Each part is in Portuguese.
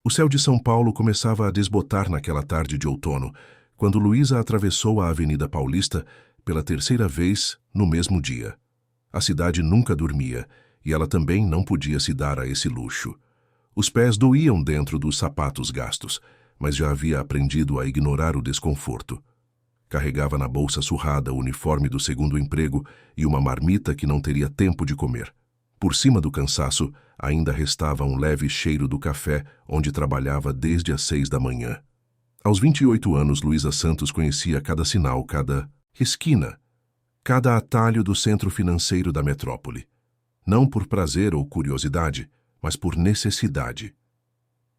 O céu de São Paulo começava a desbotar naquela tarde de outono, quando Luísa atravessou a Avenida Paulista pela terceira vez no mesmo dia. A cidade nunca dormia, e ela também não podia se dar a esse luxo. Os pés doíam dentro dos sapatos gastos, mas já havia aprendido a ignorar o desconforto. Carregava na bolsa surrada o uniforme do segundo emprego e uma marmita que não teria tempo de comer. Por cima do cansaço, ainda restava um leve cheiro do café onde trabalhava desde as 6 da manhã. Aos 28 anos, Luísa Santos conhecia cada sinal, cada esquina, cada atalho do centro financeiro da metrópole. Não por prazer ou curiosidade, mas por necessidade.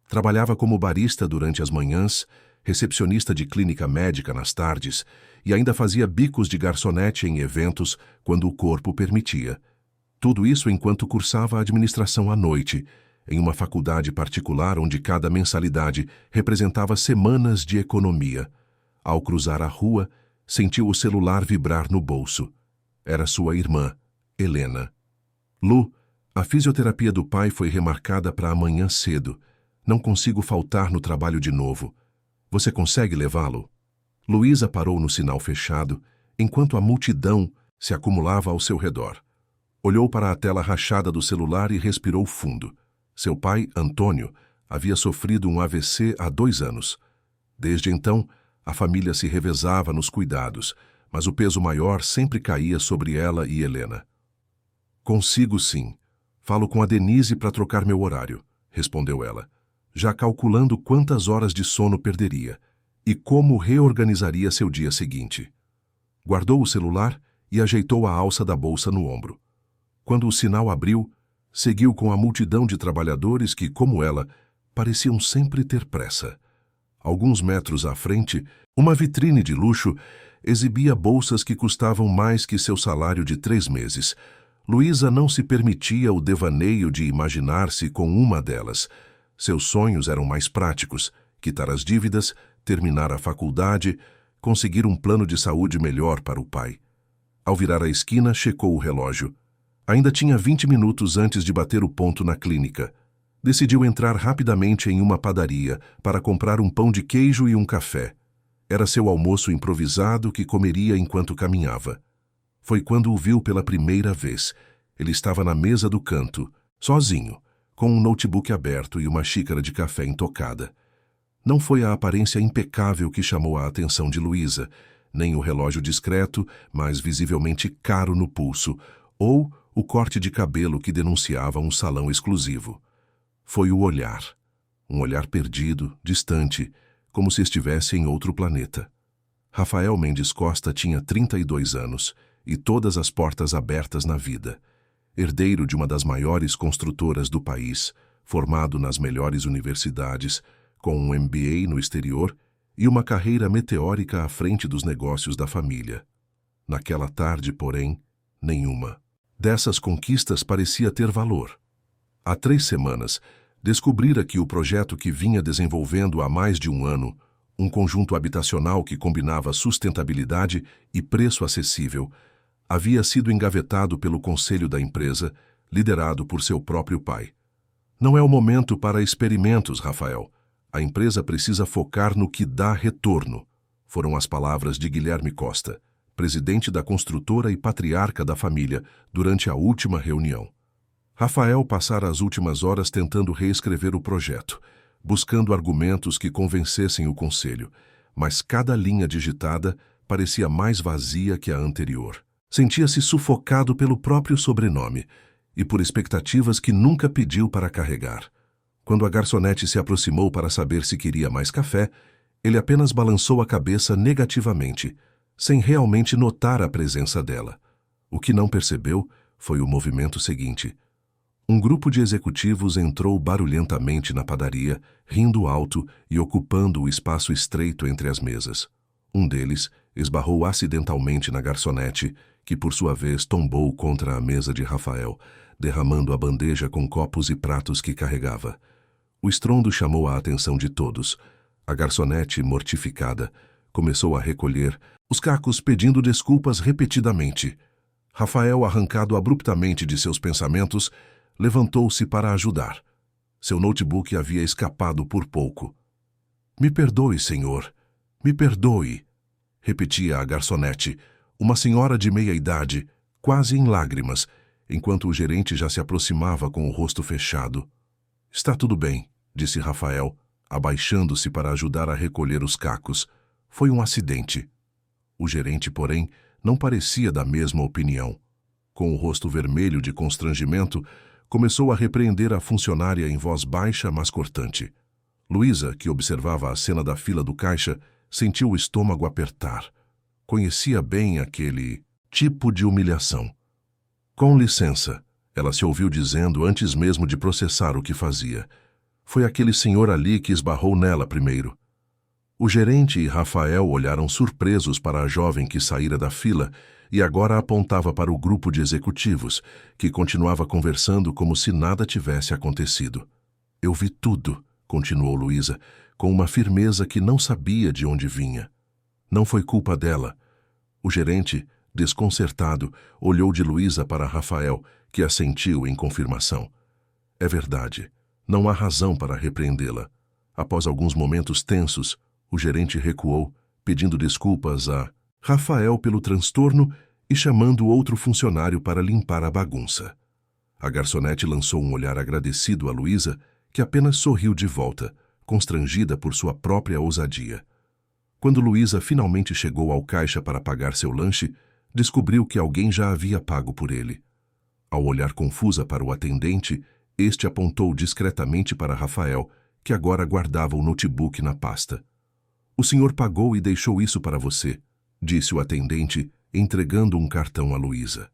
Trabalhava como barista durante as manhãs, recepcionista de clínica médica nas tardes e ainda fazia bicos de garçonete em eventos quando o corpo permitia. Tudo isso enquanto cursava administração à noite, em uma faculdade particular onde cada mensalidade representava semanas de economia. Ao cruzar a rua, sentiu o celular vibrar no bolso. Era sua irmã, Helena. Lu, a fisioterapia do pai foi remarcada para amanhã cedo. Não consigo faltar no trabalho de novo. Você consegue levá-lo? Luísa parou no sinal fechado, enquanto a multidão se acumulava ao seu redor. Olhou para a tela rachada do celular e respirou fundo. Seu pai, Antônio, havia sofrido um AVC há 2 anos. Desde então, a família se revezava nos cuidados, mas o peso maior sempre caía sobre ela e Helena. Consigo sim. Falo com a Denise para trocar meu horário, respondeu ela, já calculando quantas horas de sono perderia e como reorganizaria seu dia seguinte. Guardou o celular e ajeitou a alça da bolsa no ombro. Quando o sinal abriu, seguiu com a multidão de trabalhadores que, como ela, pareciam sempre ter pressa. Alguns metros à frente, uma vitrine de luxo exibia bolsas que custavam mais que seu salário de 3 meses. Luísa não se permitia o devaneio de imaginar-se com uma delas. Seus sonhos eram mais práticos: quitar as dívidas, terminar a faculdade, conseguir um plano de saúde melhor para o pai. Ao virar a esquina, checou o relógio. Ainda tinha 20 minutos antes de bater o ponto na clínica. Decidiu entrar rapidamente em uma padaria para comprar um pão de queijo e um café. Era seu almoço improvisado que comeria enquanto caminhava. Foi quando o viu pela primeira vez. Ele estava na mesa do canto, sozinho, com um notebook aberto e uma xícara de café intocada. Não foi a aparência impecável que chamou a atenção de Luísa, nem o relógio discreto, mas visivelmente caro no pulso, ou o corte de cabelo que denunciava um salão exclusivo. Foi o olhar. Um olhar perdido, distante, como se estivesse em outro planeta. Rafael Mendes Costa tinha 32 anos e todas as portas abertas na vida. Herdeiro de uma das maiores construtoras do país, formado nas melhores universidades, com um MBA no exterior e uma carreira meteórica à frente dos negócios da família. Naquela tarde, porém, nenhuma dessas conquistas parecia ter valor. Há 3 semanas, descobrira que o projeto que vinha desenvolvendo há mais de 1 ano, um conjunto habitacional que combinava sustentabilidade e preço acessível, havia sido engavetado pelo conselho da empresa, liderado por seu próprio pai. Não é o momento para experimentos, Rafael. A empresa precisa focar no que dá retorno, foram as palavras de Guilherme Costa, presidente da construtora e patriarca da família, durante a última reunião. Rafael passara as últimas horas tentando reescrever o projeto, buscando argumentos que convencessem o conselho, mas cada linha digitada parecia mais vazia que a anterior. Sentia-se sufocado pelo próprio sobrenome e por expectativas que nunca pediu para carregar. Quando a garçonete se aproximou para saber se queria mais café, ele apenas balançou a cabeça negativamente, sem realmente notar a presença dela. O que não percebeu foi o movimento seguinte. Um grupo de executivos entrou barulhentamente na padaria, rindo alto e ocupando o espaço estreito entre as mesas. Um deles esbarrou acidentalmente na garçonete, que por sua vez tombou contra a mesa de Rafael, derramando a bandeja com copos e pratos que carregava. O estrondo chamou a atenção de todos. A garçonete, mortificada, começou a recolher os cacos pedindo desculpas repetidamente. Rafael, arrancado abruptamente de seus pensamentos, levantou-se para ajudar. Seu notebook havia escapado por pouco. "Me perdoe, senhor. Me perdoe", repetia a garçonete, uma senhora de meia idade, quase em lágrimas, enquanto o gerente já se aproximava com o rosto fechado. "Está tudo bem", disse Rafael, abaixando-se para ajudar a recolher os cacos. "Foi um acidente." O gerente, porém, não parecia da mesma opinião. Com o rosto vermelho de constrangimento, começou a repreender a funcionária em voz baixa, mas cortante. Luísa, que observava a cena da fila do caixa, sentiu o estômago apertar. Conhecia bem aquele tipo de humilhação. "Com licença", ela se ouviu dizendo antes mesmo de processar o que fazia. "Foi aquele senhor ali que esbarrou nela primeiro." O gerente e Rafael olharam surpresos para a jovem que saíra da fila e agora apontava para o grupo de executivos, que continuava conversando como se nada tivesse acontecido. "Eu vi tudo", continuou Luísa, com uma firmeza que não sabia de onde vinha. "Não foi culpa dela." O gerente, desconcertado, olhou de Luísa para Rafael, que assentiu em confirmação. "É verdade. Não há razão para repreendê-la." Após alguns momentos tensos, o gerente recuou, pedindo desculpas a Rafael pelo transtorno e chamando outro funcionário para limpar a bagunça. A garçonete lançou um olhar agradecido a Luísa, que apenas sorriu de volta, constrangida por sua própria ousadia. Quando Luísa finalmente chegou ao caixa para pagar seu lanche, descobriu que alguém já havia pago por ele. Ao olhar confusa para o atendente, este apontou discretamente para Rafael, que agora guardava o notebook na pasta. "O senhor pagou e deixou isso para você", disse o atendente, entregando um cartão a Luísa.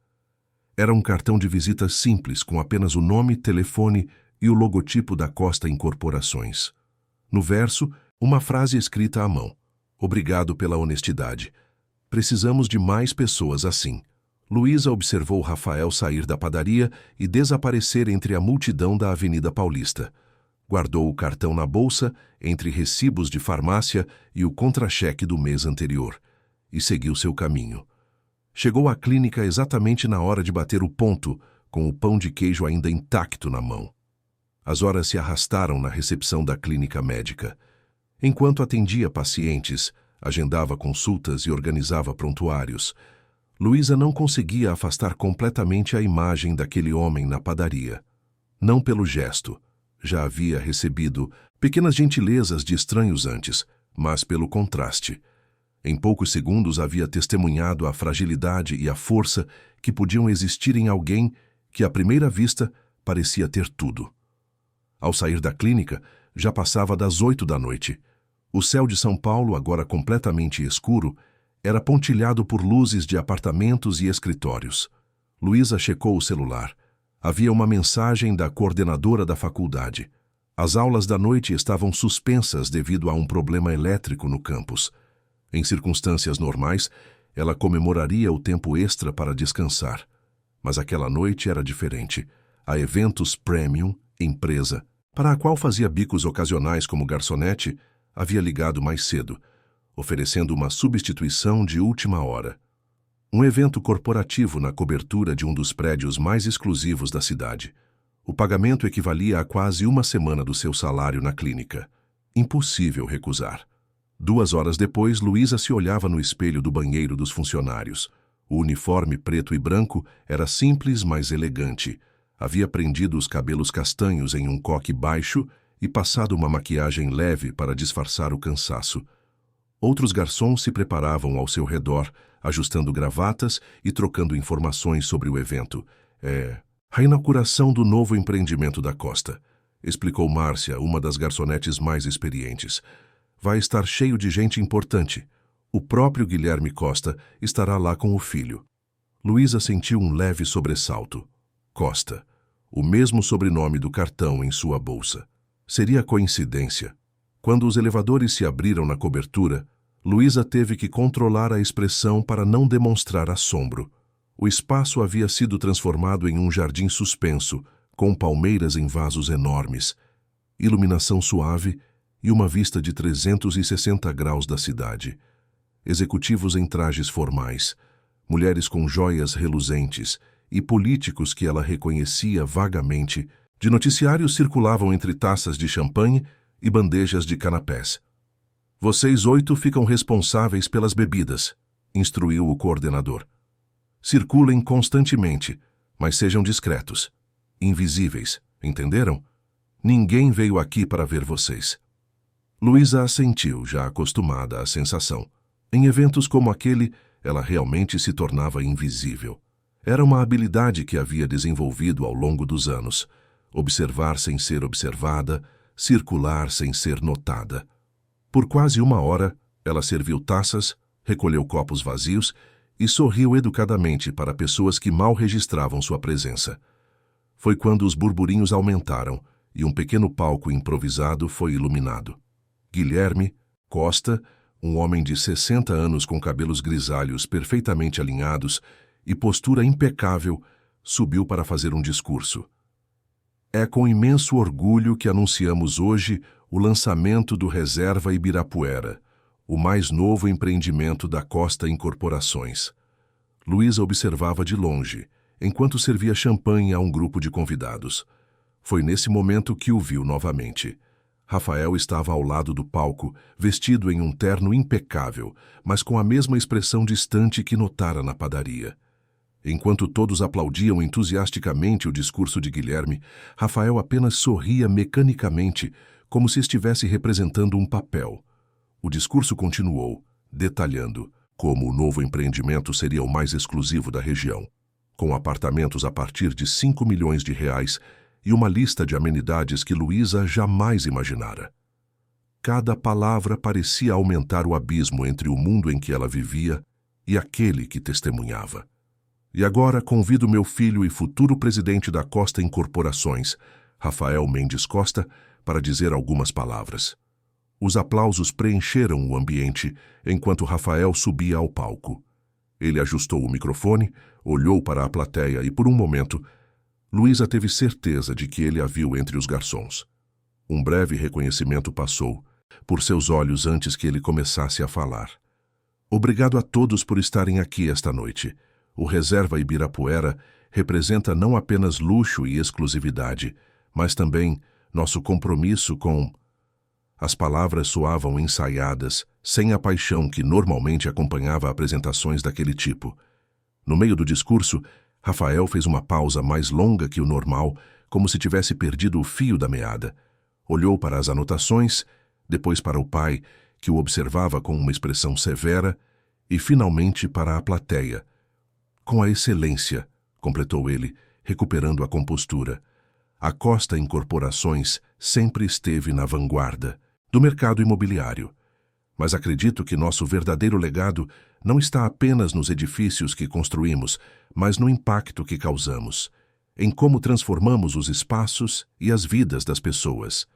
Era um cartão de visita simples, com apenas o nome, telefone e o logotipo da Costa Incorporações. No verso, uma frase escrita à mão: "Obrigado pela honestidade. Precisamos de mais pessoas assim." Luísa observou Rafael sair da padaria e desaparecer entre a multidão da Avenida Paulista. Guardou o cartão na bolsa, entre recibos de farmácia e o contra-cheque do mês anterior, e seguiu seu caminho. Chegou à clínica exatamente na hora de bater o ponto, com o pão de queijo ainda intacto na mão. As horas se arrastaram na recepção da clínica médica. Enquanto atendia pacientes, agendava consultas e organizava prontuários, Luísa não conseguia afastar completamente a imagem daquele homem na padaria. Não pelo gesto. Já havia recebido pequenas gentilezas de estranhos antes, mas pelo contraste. Em poucos segundos havia testemunhado a fragilidade e a força que podiam existir em alguém que, à primeira vista, parecia ter tudo. Ao sair da clínica, já passava das 8 da noite. O céu de São Paulo, agora completamente escuro, era pontilhado por luzes de apartamentos e escritórios. Luísa checou o celular. Havia uma mensagem da coordenadora da faculdade. As aulas da noite estavam suspensas devido a um problema elétrico no campus. Em circunstâncias normais, ela comemoraria o tempo extra para descansar. Mas aquela noite era diferente. A Eventos Premium, empresa, para a qual fazia bicos ocasionais como garçonete, havia ligado mais cedo, oferecendo uma substituição de última hora. Um evento corporativo na cobertura de um dos prédios mais exclusivos da cidade. O pagamento equivalia a quase uma semana do seu salário na clínica. Impossível recusar. 2 horas depois, Luísa se olhava no espelho do banheiro dos funcionários. O uniforme preto e branco era simples, mas elegante. Havia prendido os cabelos castanhos em um coque baixo e passado uma maquiagem leve para disfarçar o cansaço. Outros garçons se preparavam ao seu redor, ajustando gravatas e trocando informações sobre o evento. A inauguração do novo empreendimento da Costa, explicou Márcia, uma das garçonetes mais experientes. Vai estar cheio de gente importante. O próprio Guilherme Costa estará lá com o filho. Luísa sentiu um leve sobressalto. Costa, o mesmo sobrenome do cartão em sua bolsa. Seria coincidência. Quando os elevadores se abriram na cobertura, Luísa teve que controlar a expressão para não demonstrar assombro. O espaço havia sido transformado em um jardim suspenso, com palmeiras em vasos enormes, iluminação suave e uma vista de 360 graus da cidade. Executivos em trajes formais, mulheres com joias reluzentes e políticos que ela reconhecia vagamente De noticiários circulavam entre taças de champanhe e bandejas de canapés. Vocês 8 ficam responsáveis pelas bebidas, instruiu o coordenador. Circulem constantemente, mas sejam discretos, invisíveis, entenderam? Ninguém veio aqui para ver vocês. Luísa assentiu, já acostumada à sensação. Em eventos como aquele, ela realmente se tornava invisível. Era uma habilidade que havia desenvolvido ao longo dos anos. Observar sem ser observada, circular sem ser notada. Por quase 1 hora, ela serviu taças, recolheu copos vazios e sorriu educadamente para pessoas que mal registravam sua presença. Foi quando os burburinhos aumentaram e um pequeno palco improvisado foi iluminado. Guilherme Costa, um homem de 60 anos com cabelos grisalhos perfeitamente alinhados e postura impecável, subiu para fazer um discurso. É com imenso orgulho que anunciamos hoje o lançamento do Reserva Ibirapuera, o mais novo empreendimento da Costa Incorporações. Luísa observava de longe, enquanto servia champanhe a um grupo de convidados. Foi nesse momento que o viu novamente. Rafael estava ao lado do palco, vestido em um terno impecável, mas com a mesma expressão distante que notara na padaria. Enquanto todos aplaudiam entusiasticamente o discurso de Guilherme, Rafael apenas sorria mecanicamente, como se estivesse representando um papel. O discurso continuou, detalhando como o novo empreendimento seria o mais exclusivo da região, com apartamentos a partir de 5 milhões de reais e uma lista de amenidades que Luísa jamais imaginara. Cada palavra parecia aumentar o abismo entre o mundo em que ela vivia e aquele que testemunhava. E agora convido meu filho e futuro presidente da Costa Incorporações, Rafael Mendes Costa, para dizer algumas palavras. Os aplausos preencheram o ambiente enquanto Rafael subia ao palco. Ele ajustou o microfone, olhou para a plateia e, por um momento, Luísa teve certeza de que ele a viu entre os garçons. Um breve reconhecimento passou por seus olhos antes que ele começasse a falar. Obrigado a todos por estarem aqui esta noite. O Reserva Ibirapuera representa não apenas luxo e exclusividade, mas também nosso compromisso com... As palavras soavam ensaiadas, sem a paixão que normalmente acompanhava apresentações daquele tipo. No meio do discurso, Rafael fez uma pausa mais longa que o normal, como se tivesse perdido o fio da meada. Olhou para as anotações, depois para o pai, que o observava com uma expressão severa, e finalmente para a plateia. Com a excelência, completou ele, recuperando a compostura. A Costa Incorporações sempre esteve na vanguarda do mercado imobiliário. Mas acredito que nosso verdadeiro legado não está apenas nos edifícios que construímos, mas no impacto que causamos, em como transformamos os espaços e as vidas das pessoas.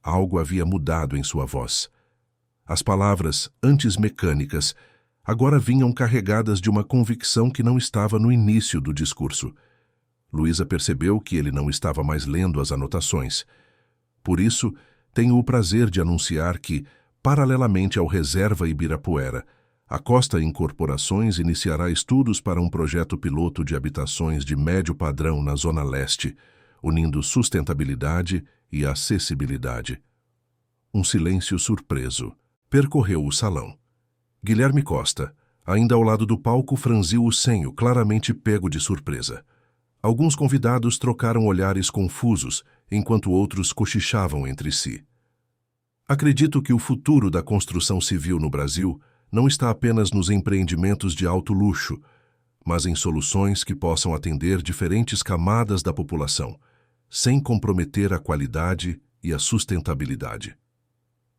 Algo havia mudado em sua voz. As palavras, antes mecânicas, agora vinham carregadas de uma convicção que não estava no início do discurso. Luísa percebeu que ele não estava mais lendo as anotações. Por isso, tenho o prazer de anunciar que, paralelamente ao Reserva Ibirapuera, a Costa Incorporações iniciará estudos para um projeto piloto de habitações de médio padrão na Zona Leste, unindo sustentabilidade e acessibilidade. Um silêncio surpreso percorreu o salão. Guilherme Costa, ainda ao lado do palco, franziu o senho, claramente pego de surpresa. Alguns convidados trocaram olhares confusos, enquanto outros cochichavam entre si. Acredito que o futuro da construção civil no Brasil não está apenas nos empreendimentos de alto luxo, mas em soluções que possam atender diferentes camadas da população, sem comprometer a qualidade e a sustentabilidade.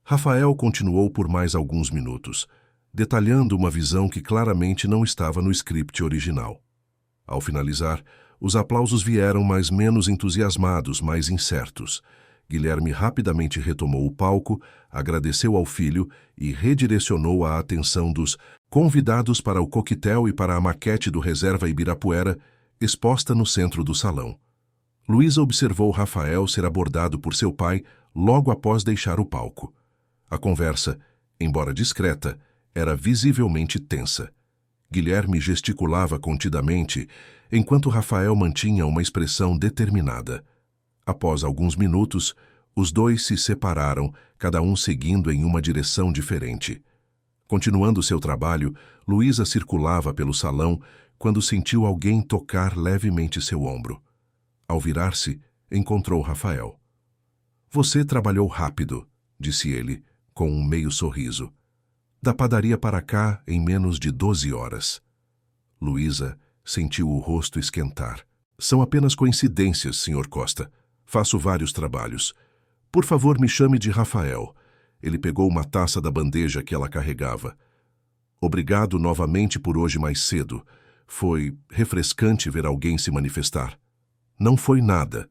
Rafael continuou por mais alguns minutos, detalhando uma visão que claramente não estava no script original. Ao finalizar, os aplausos vieram mais menos entusiasmados, mais incertos. Guilherme rapidamente retomou o palco, agradeceu ao filho e redirecionou a atenção dos convidados para o coquetel e para a maquete do Reserva Ibirapuera, exposta no centro do salão. Luísa observou Rafael ser abordado por seu pai logo após deixar o palco. A conversa, embora discreta, era visivelmente tensa. Guilherme gesticulava contidamente, enquanto Rafael mantinha uma expressão determinada. Após alguns minutos, os dois se separaram, cada um seguindo em uma direção diferente. Continuando seu trabalho, Luísa circulava pelo salão quando sentiu alguém tocar levemente seu ombro. Ao virar-se, encontrou Rafael. "Você trabalhou rápido", disse ele, com um meio sorriso. "Da padaria para cá em menos de 12 horas. Luísa sentiu o rosto esquentar. "São apenas coincidências, Sr. Costa. Faço vários trabalhos. Por favor, me chame de Rafael." Ele pegou uma taça da bandeja que ela carregava. "Obrigado novamente por hoje mais cedo. Foi refrescante ver alguém se manifestar." Não foi nada.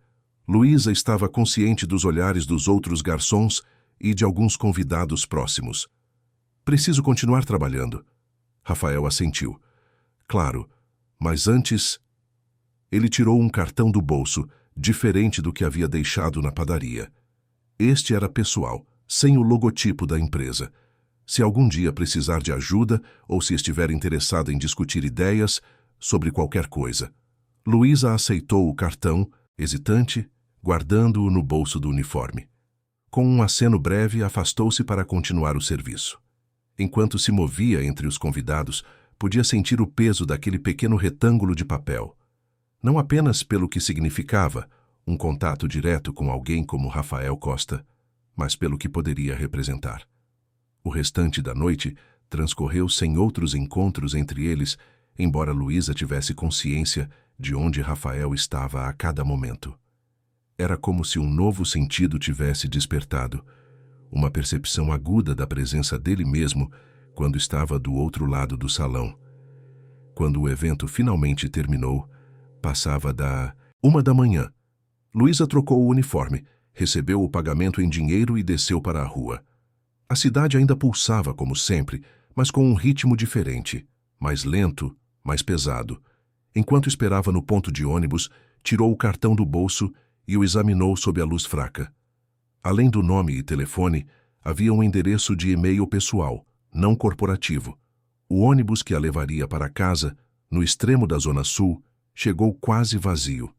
Luísa estava consciente dos olhares dos outros garçons e de alguns convidados próximos. "Preciso continuar trabalhando." Rafael assentiu. "Claro, mas antes..." Ele tirou um cartão do bolso, diferente do que havia deixado na padaria. Este era pessoal, sem o logotipo da empresa. Se algum dia precisar de ajuda ou se estiver interessado em discutir ideias sobre qualquer coisa. Luísa aceitou o cartão, hesitante, guardando-o no bolso do uniforme. Com um aceno breve, afastou-se para continuar o serviço. Enquanto se movia entre os convidados, podia sentir o peso daquele pequeno retângulo de papel. Não apenas pelo que significava, um contato direto com alguém como Rafael Costa, mas pelo que poderia representar. O restante da noite transcorreu sem outros encontros entre eles, embora Luísa tivesse consciência de onde Rafael estava a cada momento. Era como se um novo sentido tivesse despertado, uma percepção aguda da presença dele mesmo quando estava do outro lado do salão. Quando o evento finalmente terminou, passava da 1 da manhã. Luísa trocou o uniforme, recebeu o pagamento em dinheiro e desceu para a rua. A cidade ainda pulsava como sempre, mas com um ritmo diferente, mais lento, mais pesado. Enquanto esperava no ponto de ônibus, tirou o cartão do bolso e o examinou sob a luz fraca. Além do nome e telefone, havia um endereço de e-mail pessoal, não corporativo. O ônibus que a levaria para casa, no extremo da Zona Sul, chegou quase vazio.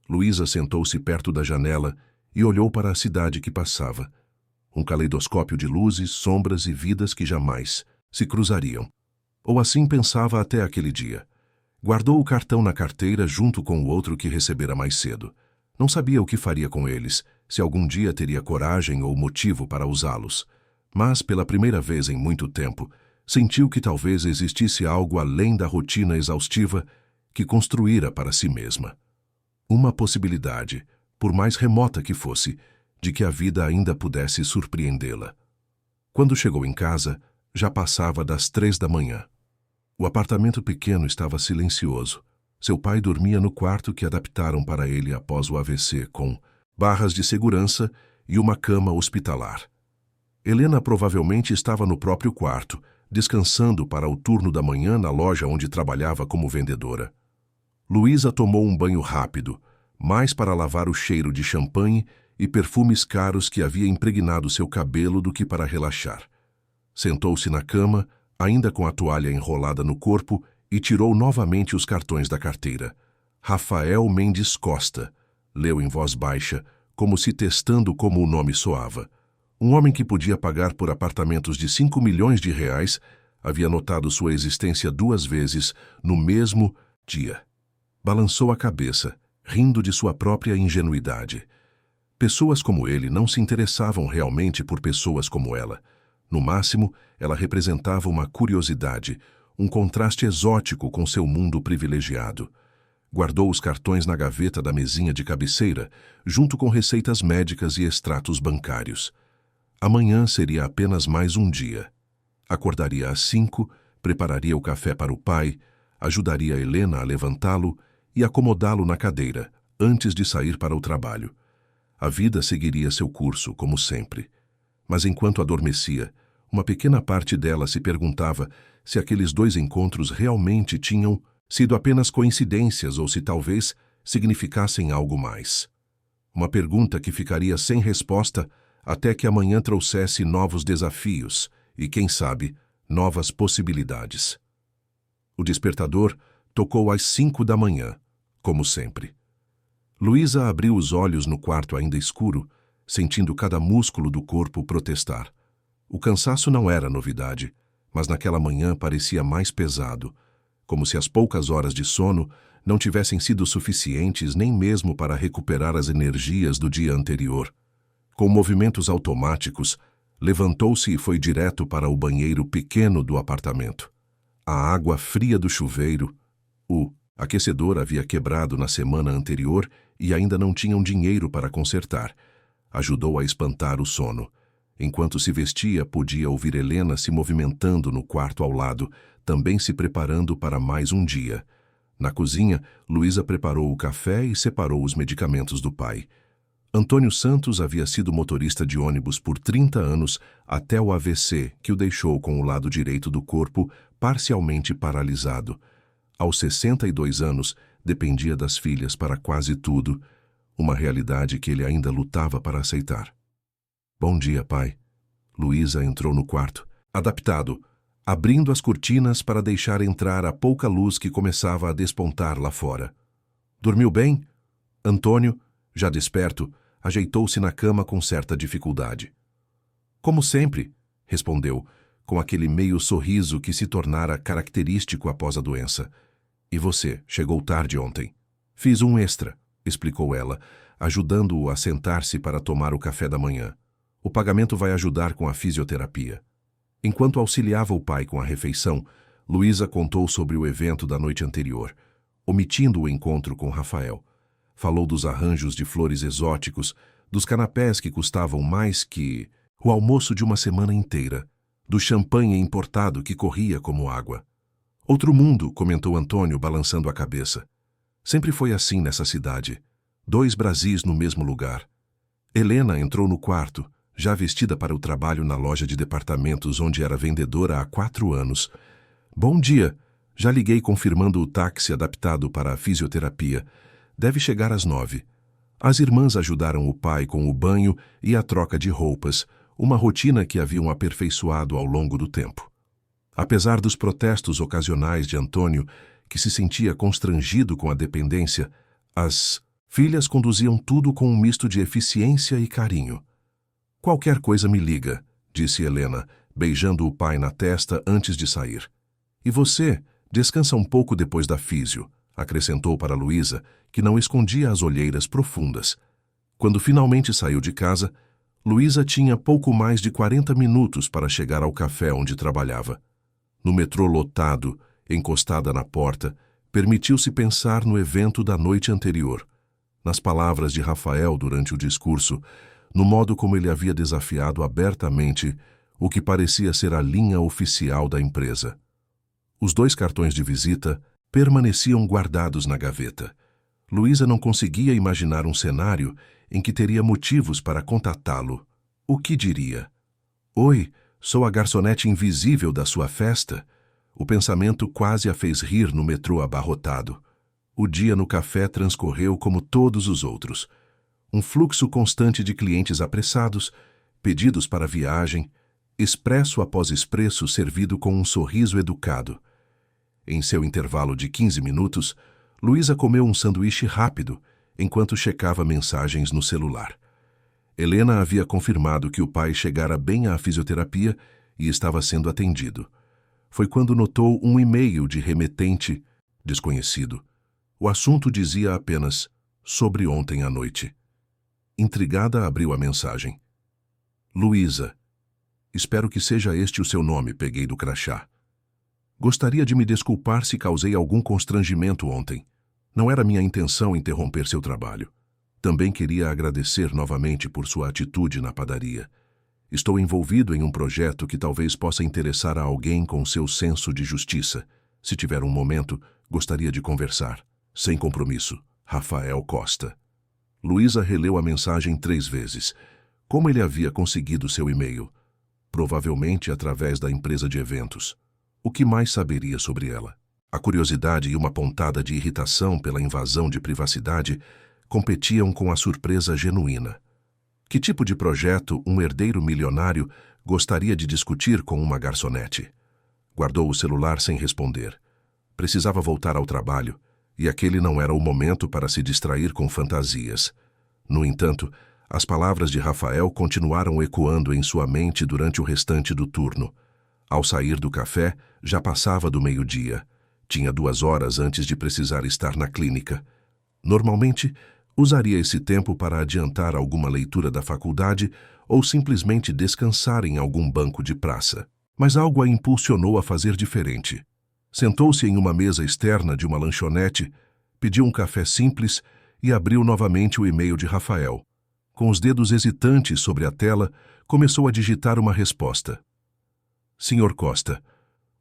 Luísa sentou-se perto da janela e olhou para a cidade que passava. Um caleidoscópio de luzes, sombras e vidas que jamais se cruzariam. Ou assim pensava até aquele dia. Guardou o cartão na carteira junto com o outro que recebera mais cedo. Não sabia o que faria com eles, se algum dia teria coragem ou motivo para usá-los. Mas, pela primeira vez em muito tempo, sentiu que talvez existisse algo além da rotina exaustiva que construíra para si mesma. Uma possibilidade, por mais remota que fosse, de que a vida ainda pudesse surpreendê-la. Quando chegou em casa, já passava das 3 da manhã. O apartamento pequeno estava silencioso. Seu pai dormia no quarto que adaptaram para ele após o AVC, com barras de segurança e uma cama hospitalar. Helena provavelmente estava no próprio quarto, descansando para o turno da manhã na loja onde trabalhava como vendedora. Luísa tomou um banho rápido, mais para lavar o cheiro de champanhe e perfumes caros que havia impregnado seu cabelo do que para relaxar. Sentou-se na cama, ainda com a toalha enrolada no corpo, e tirou novamente os cartões da carteira. Rafael Mendes Costa, leu em voz baixa, como se testando como o nome soava. Um homem que podia pagar por apartamentos de 5 milhões de reais havia notado sua existência 2 vezes no mesmo dia. Balançou a cabeça, rindo de sua própria ingenuidade. Pessoas como ele não se interessavam realmente por pessoas como ela. No máximo, ela representava uma curiosidade, um contraste exótico com seu mundo privilegiado. Guardou os cartões na gaveta da mesinha de cabeceira, junto com receitas médicas e extratos bancários. Amanhã seria apenas mais um dia. Acordaria às 5, prepararia o café para o pai, ajudaria Helena a levantá-lo e acomodá-lo na cadeira, antes de sair para o trabalho. A vida seguiria seu curso, como sempre. Mas enquanto adormecia, uma pequena parte dela se perguntava se aqueles 2 encontros realmente tinham sido apenas coincidências ou se talvez significassem algo mais. Uma pergunta que ficaria sem resposta até que amanhã trouxesse novos desafios e, quem sabe, novas possibilidades. O despertador tocou às 5 da manhã, como sempre. Luísa abriu os olhos no quarto ainda escuro, sentindo cada músculo do corpo protestar. O cansaço não era novidade, mas naquela manhã parecia mais pesado, como se as poucas horas de sono não tivessem sido suficientes nem mesmo para recuperar as energias do dia anterior. Com movimentos automáticos, levantou-se e foi direto para o banheiro pequeno do apartamento. A água fria do chuveiro, o aquecedor havia quebrado na semana anterior e ainda não tinham dinheiro para consertar. Ajudou a espantar o sono. Enquanto se vestia, podia ouvir Helena se movimentando no quarto ao lado, também se preparando para mais um dia. Na cozinha, Luísa preparou o café e separou os medicamentos do pai. Antônio Santos havia sido motorista de ônibus por 30 anos até o AVC, que o deixou com o lado direito do corpo parcialmente paralisado. Aos 62 anos, dependia das filhas para quase tudo, uma realidade que ele ainda lutava para aceitar. Bom dia, pai. Luísa entrou no quarto, adaptado, abrindo as cortinas para deixar entrar a pouca luz que começava a despontar lá fora. Dormiu bem? Antônio, já desperto, ajeitou-se na cama com certa dificuldade. Como sempre, respondeu, com aquele meio sorriso que se tornara característico após a doença. E você, chegou tarde ontem. Fiz um extra, explicou ela, ajudando-o a sentar-se para tomar o café da manhã. O pagamento vai ajudar com a fisioterapia. Enquanto auxiliava o pai com a refeição, Luísa contou sobre o evento da noite anterior, omitindo o encontro com Rafael. Falou dos arranjos de flores exóticos, dos canapés que custavam mais que o almoço de uma semana inteira, do champanhe importado que corria como água. Outro mundo, comentou Antônio, balançando a cabeça. Sempre foi assim nessa cidade. 2 Brasis no mesmo lugar. Helena entrou no quarto, já vestida para o trabalho na loja de departamentos onde era vendedora há 4 anos. Bom dia. Já liguei confirmando o táxi adaptado para a fisioterapia. Deve chegar às 9. As irmãs ajudaram o pai com o banho e a troca de roupas, uma rotina que haviam aperfeiçoado ao longo do tempo. Apesar dos protestos ocasionais de Antônio, que se sentia constrangido com a dependência, as filhas conduziam tudo com um misto de eficiência e carinho. Qualquer coisa me liga, disse Helena, beijando o pai na testa antes de sair. E você, descansa um pouco depois da físio, acrescentou para Luísa, que não escondia as olheiras profundas. Quando finalmente saiu de casa, Luísa tinha pouco mais de 40 minutos para chegar ao café onde trabalhava. No metrô lotado, encostada na porta, permitiu-se pensar no evento da noite anterior, nas palavras de Rafael durante o discurso, no modo como ele havia desafiado abertamente o que parecia ser a linha oficial da empresa. Os 2 cartões de visita permaneciam guardados na gaveta. Luísa não conseguia imaginar um cenário em que teria motivos para contatá-lo. O que diria? Oi, sou a garçonete invisível da sua festa? O pensamento quase a fez rir no metrô abarrotado. O dia no café transcorreu como todos os outros. Um fluxo constante de clientes apressados, pedidos para viagem, expresso após expresso servido com um sorriso educado. Em seu intervalo de 15 minutos, Luísa comeu um sanduíche rápido, enquanto checava mensagens no celular. Helena havia confirmado que o pai chegara bem à fisioterapia e estava sendo atendido. Foi quando notou um e-mail de remetente desconhecido. O assunto dizia apenas sobre ontem à noite. Intrigada, abriu a mensagem. Luísa. Espero que seja este o seu nome, peguei do crachá. Gostaria de me desculpar se causei algum constrangimento ontem. Não era minha intenção interromper seu trabalho. Também queria agradecer novamente por sua atitude na padaria. Estou envolvido em um projeto que talvez possa interessar a alguém com seu senso de justiça. Se tiver um momento, gostaria de conversar. Sem compromisso. Rafael Costa. Luísa releu a mensagem 3 vezes. Como ele havia conseguido seu e-mail? Provavelmente através da empresa de eventos. O que mais saberia sobre ela? A curiosidade e uma pontada de irritação pela invasão de privacidade competiam com a surpresa genuína. Que tipo de projeto um herdeiro milionário gostaria de discutir com uma garçonete? Guardou o celular sem responder. Precisava voltar ao trabalho. e aquele não era o momento para se distrair com fantasias. No entanto, as palavras de Rafael continuaram ecoando em sua mente durante o restante do turno. Ao sair do café, já passava do meio-dia. Tinha 2 horas antes de precisar estar na clínica. Normalmente, usaria esse tempo para adiantar alguma leitura da faculdade ou simplesmente descansar em algum banco de praça. Mas algo a impulsionou a fazer diferente. Sentou-se em uma mesa externa de uma lanchonete, pediu um café simples e abriu novamente o e-mail de Rafael. Com os dedos hesitantes sobre a tela, começou a digitar uma resposta. Sr. Costa,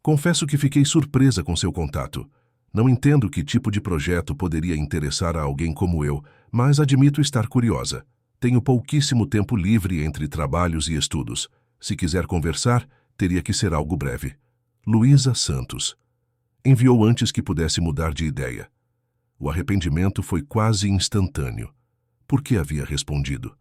confesso que fiquei surpresa com seu contato. Não entendo que tipo de projeto poderia interessar a alguém como eu, mas admito estar curiosa. Tenho pouquíssimo tempo livre entre trabalhos e estudos. Se quiser conversar, teria que ser algo breve. Luísa Santos. Enviou antes que pudesse mudar de ideia. O arrependimento foi quase instantâneo. Por que havia respondido?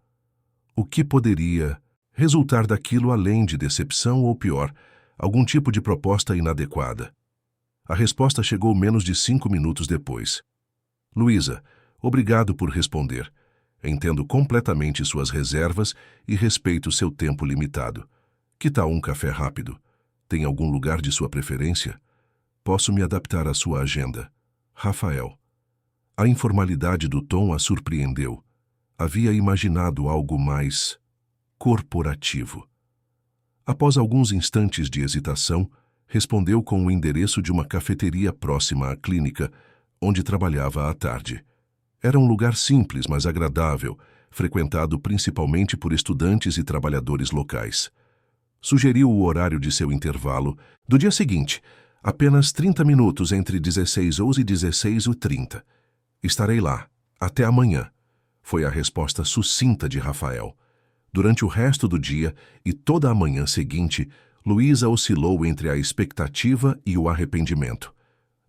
O que poderia resultar daquilo além de decepção ou pior, algum tipo de proposta inadequada? A resposta chegou menos de 5 minutos depois. Luísa, obrigado por responder. Entendo completamente suas reservas e respeito seu tempo limitado. Que tal um café rápido? Tem algum lugar de sua preferência? Posso me adaptar à sua agenda. Rafael. A informalidade do tom a surpreendeu. Havia imaginado algo mais corporativo. Após alguns instantes de hesitação, respondeu com o endereço de uma cafeteria próxima à clínica, onde trabalhava à tarde. Era um lugar simples, mas agradável, frequentado principalmente por estudantes e trabalhadores locais. Sugeriu o horário de seu intervalo do dia seguinte, apenas 30 minutos entre 16h e 16h30. Estarei lá. Até amanhã. Foi a resposta sucinta de Rafael. Durante o resto do dia e toda a manhã seguinte, Luísa oscilou entre a expectativa e o arrependimento.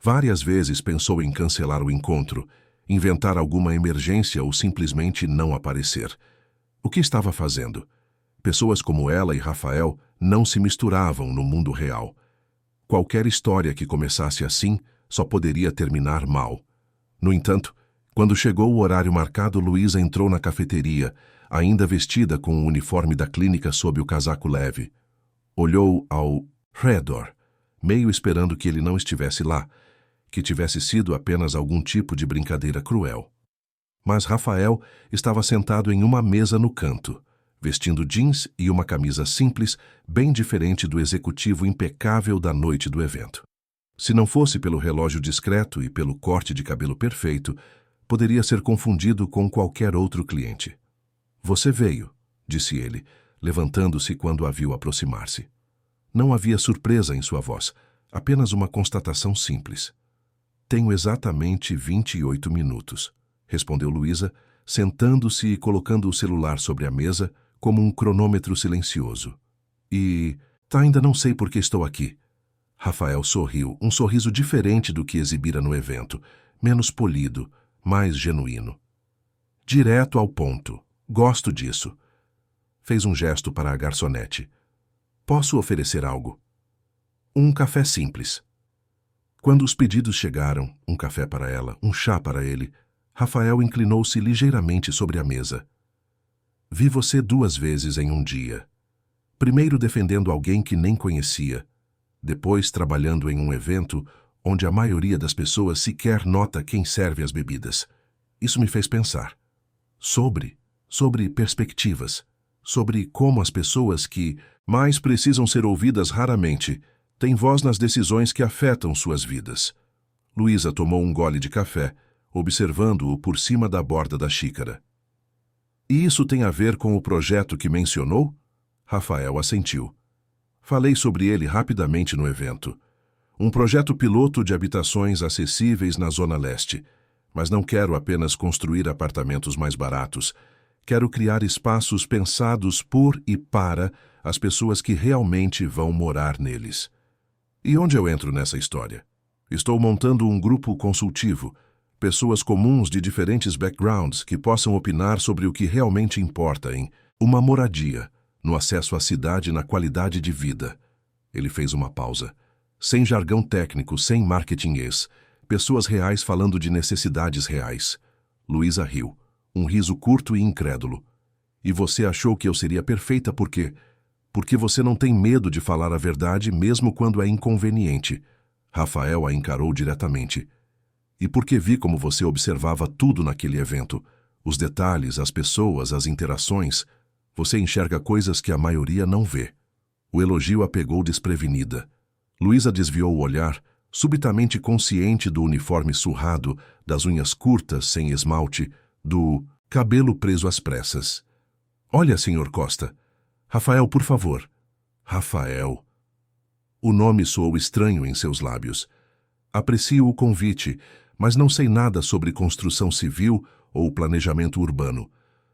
Várias vezes pensou em cancelar o encontro, inventar alguma emergência ou simplesmente não aparecer. O que estava fazendo? Pessoas como ela e Rafael não se misturavam no mundo real. Qualquer história que começasse assim só poderia terminar mal. No entanto, quando chegou o horário marcado, Luísa entrou na cafeteria, ainda vestida com o uniforme da clínica sob o casaco leve. Olhou ao redor, meio esperando que ele não estivesse lá, que tivesse sido apenas algum tipo de brincadeira cruel. Mas Rafael estava sentado em uma mesa no canto, vestindo jeans e uma camisa simples, bem diferente do executivo impecável da noite do evento. Se não fosse pelo relógio discreto e pelo corte de cabelo perfeito, poderia ser confundido com qualquer outro cliente. Você veio, disse ele, levantando-se quando a viu aproximar-se. Não havia surpresa em sua voz, apenas uma constatação simples. Tenho exatamente 28 minutos, respondeu Luísa, sentando-se e colocando o celular sobre a mesa como um cronômetro silencioso. Ainda não sei por que estou aqui. Rafael sorriu, um sorriso diferente do que exibira no evento, menos polido, mais genuíno. Direto ao ponto. Gosto disso. Fez um gesto para a garçonete. Posso oferecer algo? Um café simples. Quando os pedidos chegaram, um café para ela, um chá para ele, Rafael inclinou-se ligeiramente sobre a mesa. Vi você 2 vezes em um dia. Primeiro defendendo alguém que nem conhecia, depois trabalhando em um evento onde a maioria das pessoas sequer nota quem serve as bebidas. Isso me fez pensar. Sobre perspectivas, sobre como as pessoas que mais precisam ser ouvidas raramente têm voz nas decisões que afetam suas vidas. Luísa tomou um gole de café, observando-o por cima da borda da xícara. E isso tem a ver com o projeto que mencionou? Rafael assentiu. Falei sobre ele rapidamente no evento. Um projeto piloto de habitações acessíveis na Zona Leste. Mas não quero apenas construir apartamentos mais baratos. Quero criar espaços pensados por e para as pessoas que realmente vão morar neles. E onde eu entro nessa história? Estou montando um grupo consultivo, pessoas comuns de diferentes backgrounds que possam opinar sobre o que realmente importa em uma moradia, no acesso à cidade e na qualidade de vida. Ele fez uma pausa. Sem jargão técnico, sem marketinguês. Pessoas reais falando de necessidades reais. Luísa riu, um riso curto e incrédulo. E você achou que eu seria perfeita por quê? Porque você não tem medo de falar a verdade mesmo quando é inconveniente. Rafael a encarou diretamente. E porque vi como você observava tudo naquele evento. Os detalhes, as pessoas, as interações. Você enxerga coisas que a maioria não vê. O elogio a pegou desprevenida. Luísa desviou o olhar, subitamente consciente do uniforme surrado, das unhas curtas sem esmalte, do cabelo preso às pressas. Olha, Sr. Costa. Rafael, por favor. Rafael. O nome soou estranho em seus lábios. Aprecio o convite, mas não sei nada sobre construção civil ou planejamento urbano.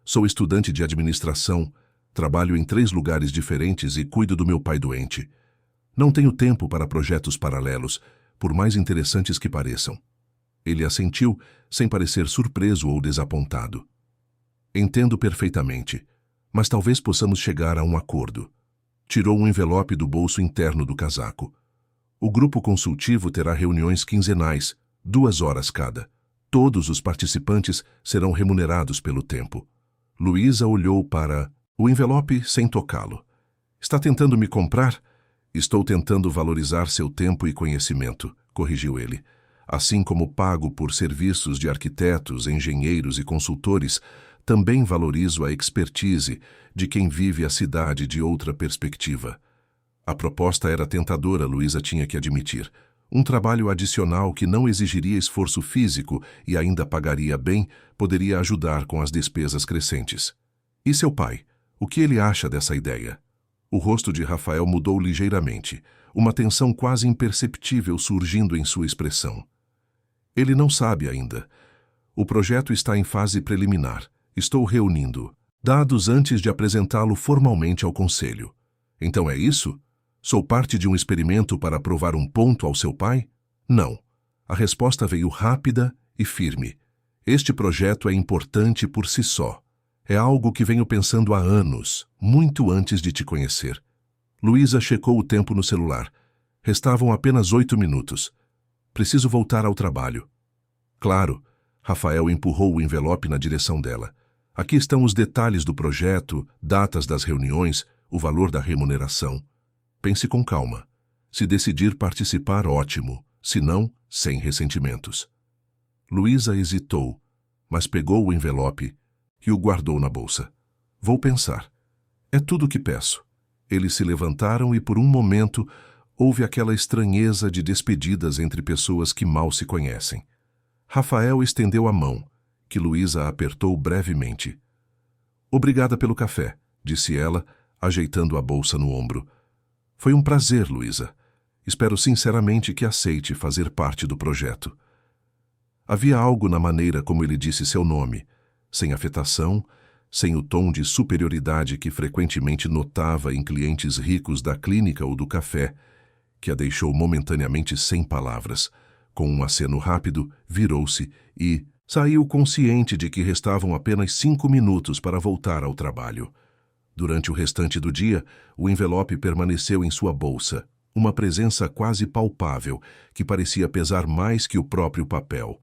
Sou estudante de administração, trabalho em 3 lugares diferentes e cuido do meu pai doente. Não tenho tempo para projetos paralelos, por mais interessantes que pareçam. Ele assentiu, sem parecer surpreso ou desapontado. Entendo perfeitamente, mas talvez possamos chegar a um acordo. Tirou um envelope do bolso interno do casaco. O grupo consultivo terá reuniões quinzenais, 2 horas cada. Todos os participantes serão remunerados pelo tempo. Luísa olhou para o envelope sem tocá-lo. Está tentando me comprar? Estou tentando valorizar seu tempo e conhecimento, corrigiu ele. Assim como pago por serviços de arquitetos, engenheiros e consultores, também valorizo a expertise de quem vive a cidade de outra perspectiva. A proposta era tentadora, Luísa tinha que admitir. Um trabalho adicional que não exigiria esforço físico e ainda pagaria bem, poderia ajudar com as despesas crescentes. E seu pai? O que ele acha dessa ideia? O rosto de Rafael mudou ligeiramente, uma tensão quase imperceptível surgindo em sua expressão. Ele não sabe ainda. O projeto está em fase preliminar. Estou reunindo dados antes de apresentá-lo formalmente ao conselho. Então é isso? Sou parte de um experimento para provar um ponto ao seu pai? Não. A resposta veio rápida e firme. Este projeto é importante por si só. É algo que venho pensando há anos, muito antes de te conhecer. Luísa checou o tempo no celular. Restavam apenas 8 minutos. Preciso voltar ao trabalho. Claro. Rafael empurrou o envelope na direção dela. Aqui estão os detalhes do projeto, datas das reuniões, o valor da remuneração. Pense com calma. Se decidir participar, ótimo. Se não, sem ressentimentos. Luísa hesitou, mas pegou o envelope e o guardou na bolsa. Vou pensar. É tudo o que peço. Eles se levantaram e por um momento houve aquela estranheza de despedidas entre pessoas que mal se conhecem. Rafael estendeu a mão, que Luísa apertou brevemente. Obrigada pelo café, disse ela, ajeitando a bolsa no ombro. Foi um prazer, Luísa. Espero sinceramente que aceite fazer parte do projeto. Havia algo na maneira como ele disse seu nome, sem afetação, sem o tom de superioridade que frequentemente notava em clientes ricos da clínica ou do café, que a deixou momentaneamente sem palavras. Com um aceno rápido, virou-se e saiu consciente de que restavam apenas 5 minutos para voltar ao trabalho. Durante o restante do dia, o envelope permaneceu em sua bolsa, uma presença quase palpável, que parecia pesar mais que o próprio papel.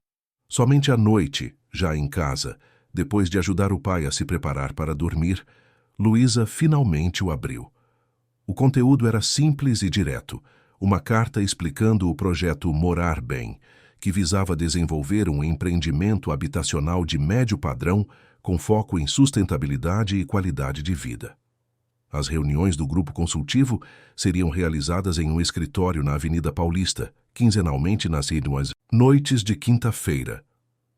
Somente à noite, já em casa, depois de ajudar o pai a se preparar para dormir, Luísa finalmente o abriu. O conteúdo era simples e direto, uma carta explicando o projeto Morar Bem, que visava desenvolver um empreendimento habitacional de médio padrão com foco em sustentabilidade e qualidade de vida. As reuniões do grupo consultivo seriam realizadas em um escritório na Avenida Paulista, quinzenalmente nas noites de quinta-feira.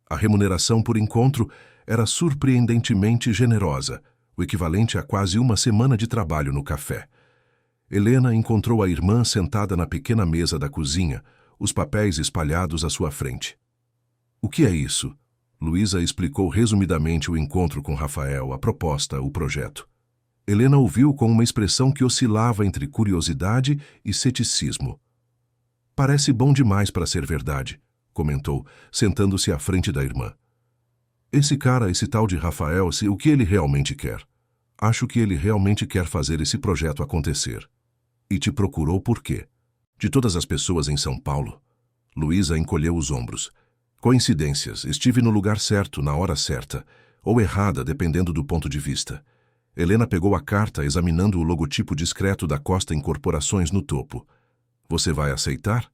A remuneração por encontro era surpreendentemente generosa, o equivalente a quase uma semana de trabalho no café. Helena encontrou a irmã sentada na pequena mesa da cozinha, os papéis espalhados à sua frente. O que é isso? Luísa explicou resumidamente o encontro com Rafael, a proposta, o projeto. Helena ouviu com uma expressão que oscilava entre curiosidade e ceticismo. Parece bom demais para ser verdade, comentou, sentando-se à frente da irmã. Esse cara, esse tal de Rafael, o que ele realmente quer? Acho que ele realmente quer fazer esse projeto acontecer. E te procurou por quê? De todas as pessoas em São Paulo? Luísa encolheu os ombros. Coincidências, estive no lugar certo, na hora certa, ou errada, dependendo do ponto de vista. Helena pegou a carta, examinando o logotipo discreto da Costa Incorporações no topo. Você vai aceitar?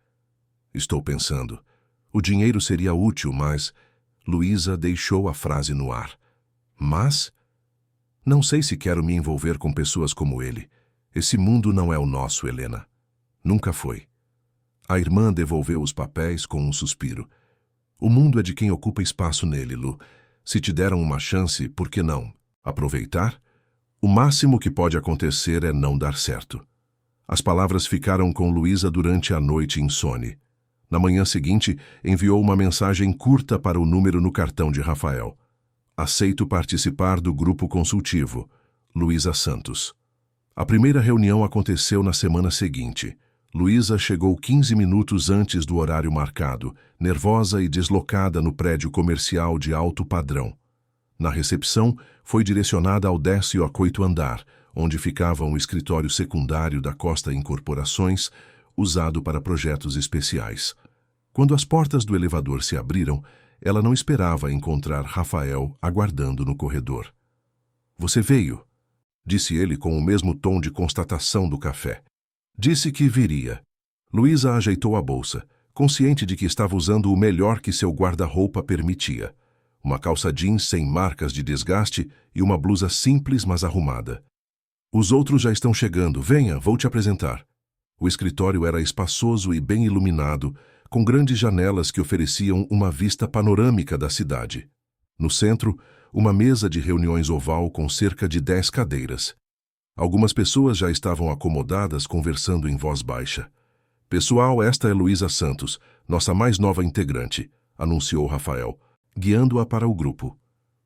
Estou pensando. O dinheiro seria útil, mas... Luísa deixou a frase no ar. Mas? Não sei se quero me envolver com pessoas como ele. Esse mundo não é o nosso, Helena. Nunca foi. A irmã devolveu os papéis com um suspiro. O mundo é de quem ocupa espaço nele, Lu. Se te deram uma chance, por que não? Aproveitar? O máximo que pode acontecer é não dar certo. As palavras ficaram com Luísa durante a noite insone. Na manhã seguinte, enviou uma mensagem curta para o número no cartão de Rafael. Aceito participar do grupo consultivo. Luísa Santos. A primeira reunião aconteceu na semana seguinte. Luísa chegou 15 minutos antes do horário marcado, nervosa e deslocada no prédio comercial de alto padrão. Na recepção, foi direcionada ao 18º andar, onde ficava um escritório secundário da Costa Incorporações, usado para projetos especiais. Quando as portas do elevador se abriram, ela não esperava encontrar Rafael aguardando no corredor. Você veio, disse ele com o mesmo tom de constatação do café. Disse que viria. Luísa ajeitou a bolsa, consciente de que estava usando o melhor que seu guarda-roupa permitia. Uma calça jeans sem marcas de desgaste e uma blusa simples, mas arrumada. Os outros já estão chegando. Venha, vou te apresentar. O escritório era espaçoso e bem iluminado, com grandes janelas que ofereciam uma vista panorâmica da cidade. No centro, uma mesa de reuniões oval com cerca de 10 cadeiras. Algumas pessoas já estavam acomodadas conversando em voz baixa. Pessoal, esta é Luísa Santos, nossa mais nova integrante, anunciou Rafael, guiando-a para o grupo.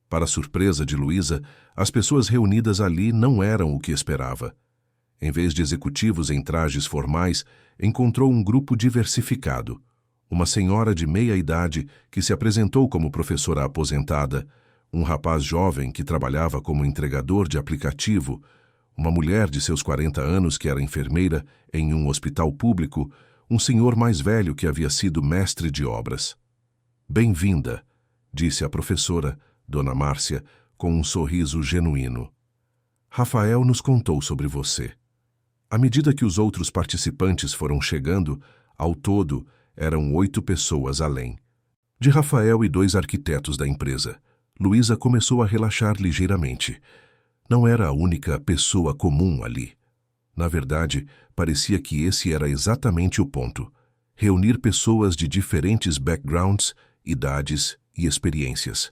Para surpresa de Luísa, as pessoas reunidas ali não eram o que esperava. Em vez de executivos em trajes formais, encontrou um grupo diversificado. Uma senhora de meia idade que se apresentou como professora aposentada, um rapaz jovem que trabalhava como entregador de aplicativo, uma mulher de seus 40 anos que era enfermeira em um hospital público, um senhor mais velho que havia sido mestre de obras. Bem-vinda, disse a professora, Dona Márcia, com um sorriso genuíno. Rafael nos contou sobre você. À medida que os outros participantes foram chegando, ao todo, eram 8 pessoas além. De Rafael e 2 arquitetos da empresa, Luísa começou a relaxar ligeiramente. Não era a única pessoa comum ali. Na verdade, parecia que esse era exatamente o ponto. Reunir pessoas de diferentes backgrounds, idades e experiências.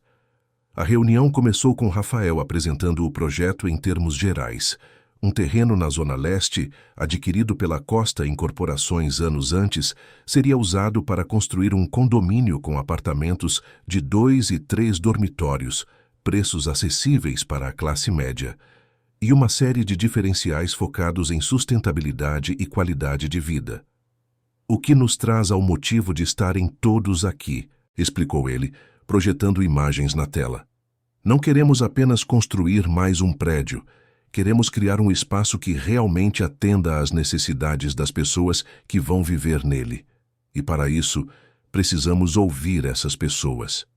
A reunião começou com Rafael apresentando o projeto em termos gerais. Um terreno na Zona Leste, adquirido pela Costa Incorporações anos antes, seria usado para construir um condomínio com apartamentos de 2 e 3 dormitórios, preços acessíveis para a classe média, e uma série de diferenciais focados em sustentabilidade e qualidade de vida. O que nos traz ao motivo de estarem todos aqui, explicou ele, projetando imagens na tela. Não queremos apenas construir mais um prédio, queremos criar um espaço que realmente atenda às necessidades das pessoas que vão viver nele. E para isso, precisamos ouvir essas pessoas.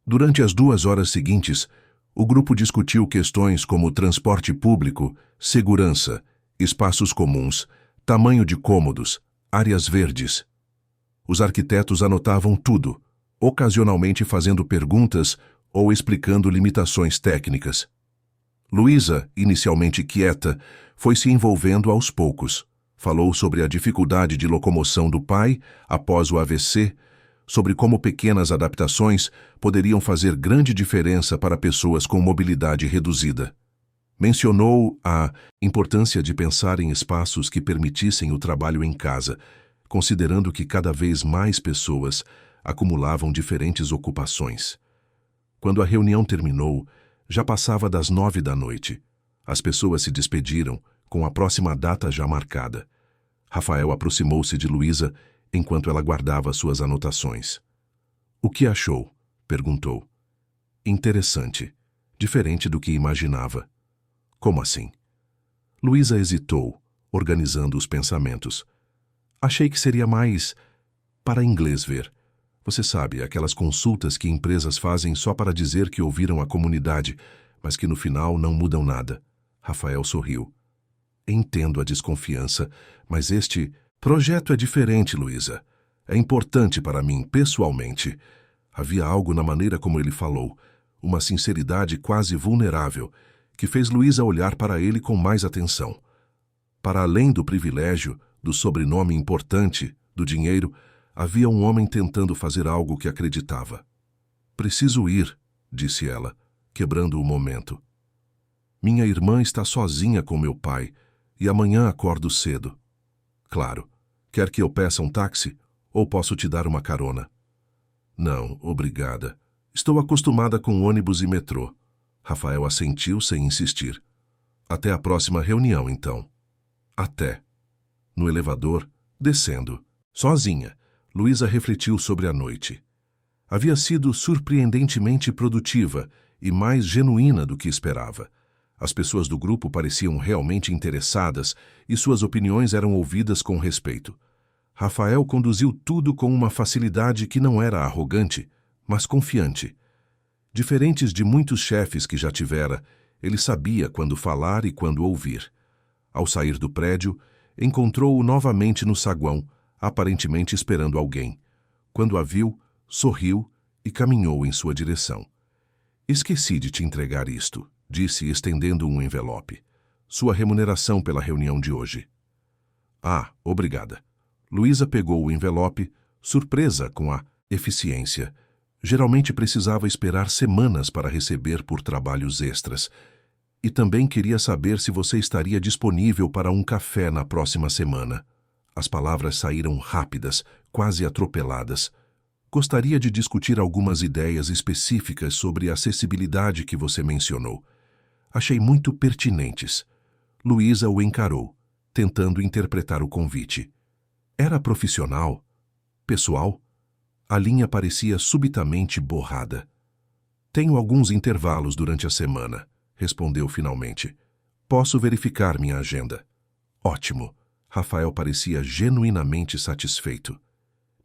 Durante as 2 horas seguintes, o grupo discutiu questões como transporte público, segurança, espaços comuns, tamanho de cômodos, áreas verdes. Os arquitetos anotavam tudo, ocasionalmente fazendo perguntas ou explicando limitações técnicas. Luísa, inicialmente quieta, foi se envolvendo aos poucos. Falou sobre a dificuldade de locomoção do pai após o AVC, sobre como pequenas adaptações poderiam fazer grande diferença para pessoas com mobilidade reduzida. Mencionou a importância de pensar em espaços que permitissem o trabalho em casa, considerando que cada vez mais pessoas acumulavam diferentes ocupações. Quando a reunião terminou, já passava das 9 da noite. As pessoas se despediram, com a próxima data já marcada. Rafael aproximou-se de Luísa enquanto ela guardava suas anotações. O que achou? Perguntou. Interessante. Diferente do que imaginava. Como assim? Luísa hesitou, organizando os pensamentos. Achei que seria mais Para inglês ver. Você sabe, aquelas consultas que empresas fazem só para dizer que ouviram a comunidade, mas que no final não mudam nada. Rafael sorriu. Entendo a desconfiança, mas este projeto é diferente, Luísa. É importante para mim, pessoalmente. Havia algo na maneira como ele falou, uma sinceridade quase vulnerável, que fez Luísa olhar para ele com mais atenção. Para além do privilégio, do sobrenome importante, do dinheiro, havia um homem tentando fazer algo que acreditava. Preciso ir, disse ela, quebrando o momento. Minha irmã está sozinha com meu pai e amanhã acordo cedo. Claro, quer que eu peça um táxi ou posso te dar uma carona? Não, obrigada. Estou acostumada com ônibus e metrô. Rafael assentiu sem insistir. Até a próxima reunião, então. Até. No elevador, descendo. Sozinha, Luísa refletiu sobre a noite. Havia sido surpreendentemente produtiva e mais genuína do que esperava. As pessoas do grupo pareciam realmente interessadas e suas opiniões eram ouvidas com respeito. Rafael conduziu tudo com uma facilidade que não era arrogante, mas confiante. Diferentes de muitos chefes que já tivera, ele sabia quando falar e quando ouvir. Ao sair do prédio, encontrou-o novamente no saguão, aparentemente esperando alguém. Quando a viu, sorriu e caminhou em sua direção. Esqueci de te entregar isto, disse estendendo um envelope. Sua remuneração pela reunião de hoje. Ah, obrigada. Luísa pegou o envelope, surpresa com a eficiência. Geralmente precisava esperar semanas para receber por trabalhos extras. E também queria saber se você estaria disponível para um café na próxima semana. As palavras saíram rápidas, quase atropeladas. Gostaria de discutir algumas ideias específicas sobre a acessibilidade que você mencionou. Achei muito pertinentes. Luísa o encarou, tentando interpretar o convite. Era profissional? Pessoal? A linha parecia subitamente borrada. Tenho alguns intervalos durante a semana, respondeu finalmente. Posso verificar minha agenda. Ótimo. Rafael parecia genuinamente satisfeito.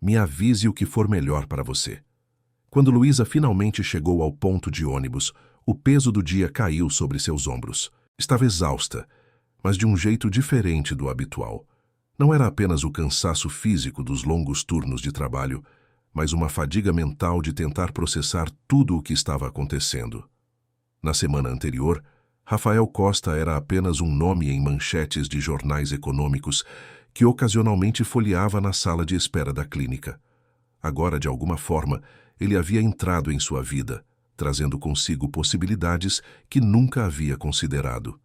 Me avise o que for melhor para você. Quando Luísa finalmente chegou ao ponto de ônibus, o peso do dia caiu sobre seus ombros. Estava exausta, mas de um jeito diferente do habitual. Não era apenas o cansaço físico dos longos turnos de trabalho, mas uma fadiga mental de tentar processar tudo o que estava acontecendo. Na semana anterior, Rafael Costa era apenas um nome em manchetes de jornais econômicos que ocasionalmente folheava na sala de espera da clínica. Agora, de alguma forma, ele havia entrado em sua vida, trazendo consigo possibilidades que nunca havia considerado.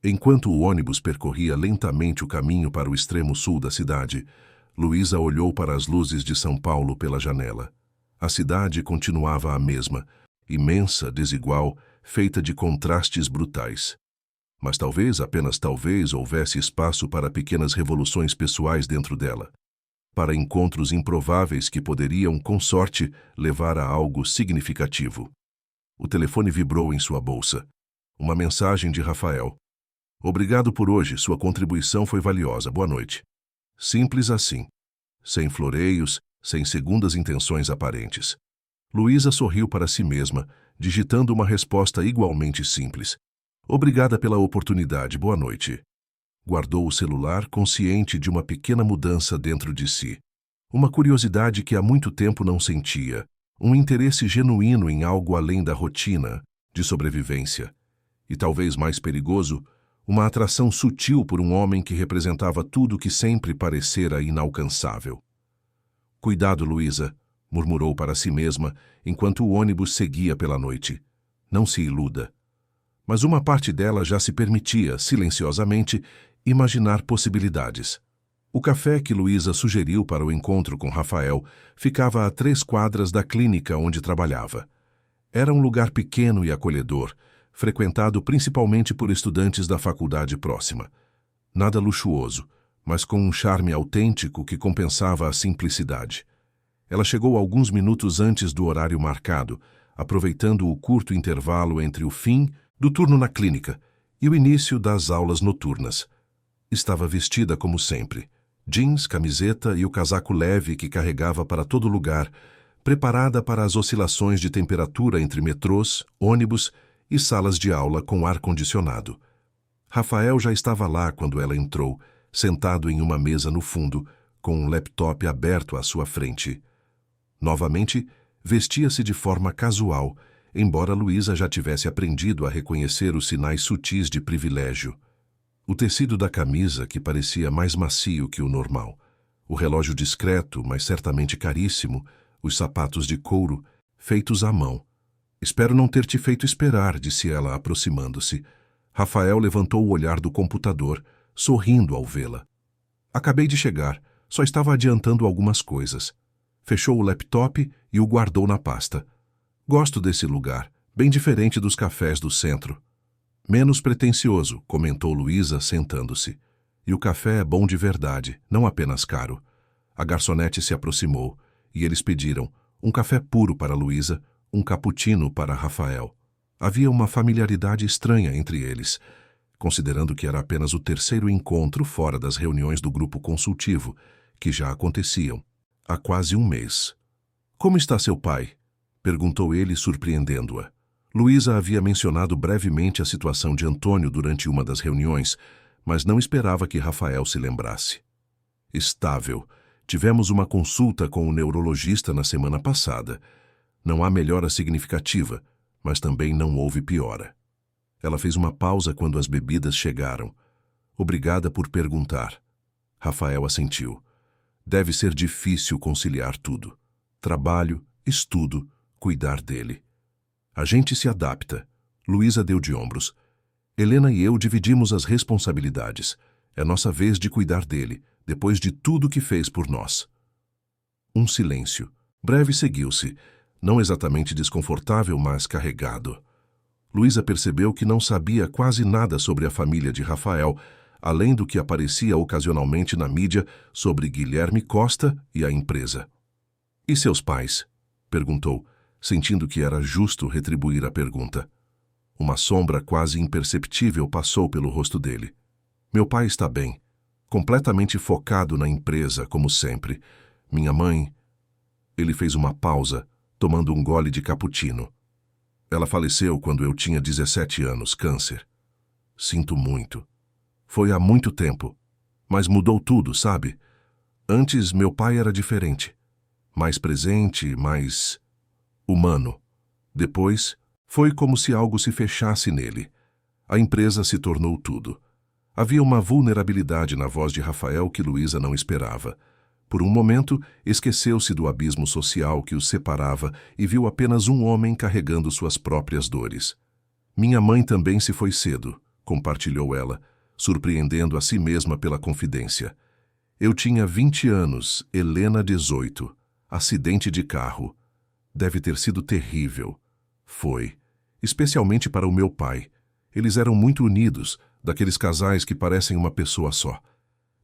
Enquanto o ônibus percorria lentamente o caminho para o extremo sul da cidade, Luísa olhou para as luzes de São Paulo pela janela. A cidade continuava a mesma, imensa, desigual, feita de contrastes brutais. Mas talvez, apenas talvez, houvesse espaço para pequenas revoluções pessoais dentro dela, para encontros improváveis que poderiam, com sorte, levar a algo significativo. O telefone vibrou em sua bolsa. Uma mensagem de Rafael. Obrigado por hoje, sua contribuição foi valiosa, boa noite. Simples assim, sem floreios, sem segundas intenções aparentes. Luísa sorriu para si mesma, digitando uma resposta igualmente simples. Obrigada pela oportunidade, boa noite. Guardou o celular, consciente de uma pequena mudança dentro de si. Uma curiosidade que há muito tempo não sentia, um interesse genuíno em algo além da rotina, de sobrevivência. E talvez mais perigoso, uma atração sutil por um homem que representava tudo que sempre parecera inalcançável. Cuidado, Luísa, murmurou para si mesma, enquanto o ônibus seguia pela noite. Não se iluda. Mas uma parte dela já se permitia, silenciosamente, imaginar possibilidades. O café que Luísa sugeriu para o encontro com Rafael ficava a 3 quadras da clínica onde trabalhava. Era um lugar pequeno e acolhedor, frequentado principalmente por estudantes da faculdade próxima. Nada luxuoso, mas com um charme autêntico que compensava a simplicidade. Ela chegou alguns minutos antes do horário marcado, aproveitando o curto intervalo entre o fim do turno na clínica e o início das aulas noturnas. Estava vestida como sempre, Jeans, camiseta e o casaco leve que carregava para todo lugar, preparada para as oscilações de temperatura entre metrôs, ônibus e salas de aula com ar-condicionado. Rafael já estava lá quando ela entrou, sentado em uma mesa no fundo, com um laptop aberto à sua frente. Novamente, vestia-se de forma casual, embora Luísa já tivesse aprendido a reconhecer os sinais sutis de privilégio. O tecido da camisa, que parecia mais macio que o normal, o relógio discreto, mas certamente caríssimo, os sapatos de couro, feitos à mão. Espero não ter te feito esperar, disse ela, aproximando-se. Rafael levantou o olhar do computador, sorrindo ao vê-la. Acabei de chegar, só estava adiantando algumas coisas. Fechou o laptop e o guardou na pasta. Gosto desse lugar, bem diferente dos cafés do centro. Menos pretensioso, comentou Luísa, sentando-se. E o café é bom de verdade, não apenas caro. A garçonete se aproximou, e eles pediram um café puro para Luísa, um cappuccino para Rafael. Havia uma familiaridade estranha entre eles, considerando que era apenas o terceiro encontro fora das reuniões do grupo consultivo, que já aconteciam há quase um mês. Como está seu pai? Perguntou ele, surpreendendo-a. Luísa havia mencionado brevemente a situação de Antônio durante uma das reuniões, mas não esperava que Rafael se lembrasse. Estável. Tivemos uma consulta com o neurologista na semana passada. Não há melhora significativa, mas também não houve piora. Ela fez uma pausa quando as bebidas chegaram. Obrigada por perguntar. Rafael assentiu. Deve ser difícil conciliar tudo. Trabalho, estudo, cuidar dele. A gente se adapta. Luísa deu de ombros. Helena e eu dividimos as responsabilidades. É nossa vez de cuidar dele, depois de tudo que fez por nós. Um silêncio. Breve seguiu-se. Não exatamente desconfortável, mas carregado. Luísa percebeu que não sabia quase nada sobre a família de Rafael, além do que aparecia ocasionalmente na mídia sobre Guilherme Costa e a empresa. E seus pais? Perguntou, sentindo que era justo retribuir a pergunta. Uma sombra quase imperceptível passou pelo rosto dele. Meu pai está bem, completamente focado na empresa, como sempre. Minha mãe... Ele fez uma pausa, tomando um gole de cappuccino. Ela faleceu quando eu tinha 17 anos, câncer. Sinto muito. Foi há muito tempo, mas mudou tudo, sabe? Antes, meu pai era diferente. Mais presente, mais... humano. Depois, foi como se algo se fechasse nele. A empresa se tornou tudo. Havia uma vulnerabilidade na voz de Rafael que Luísa não esperava. Por um momento, esqueceu-se do abismo social que os separava e viu apenas um homem carregando suas próprias dores. Minha mãe também se foi cedo, compartilhou ela, surpreendendo a si mesma pela confidência. Eu tinha 20 anos, Helena 18. Acidente de carro. Deve ter sido terrível. Foi. Especialmente para o meu pai. Eles eram muito unidos, daqueles casais que parecem uma pessoa só.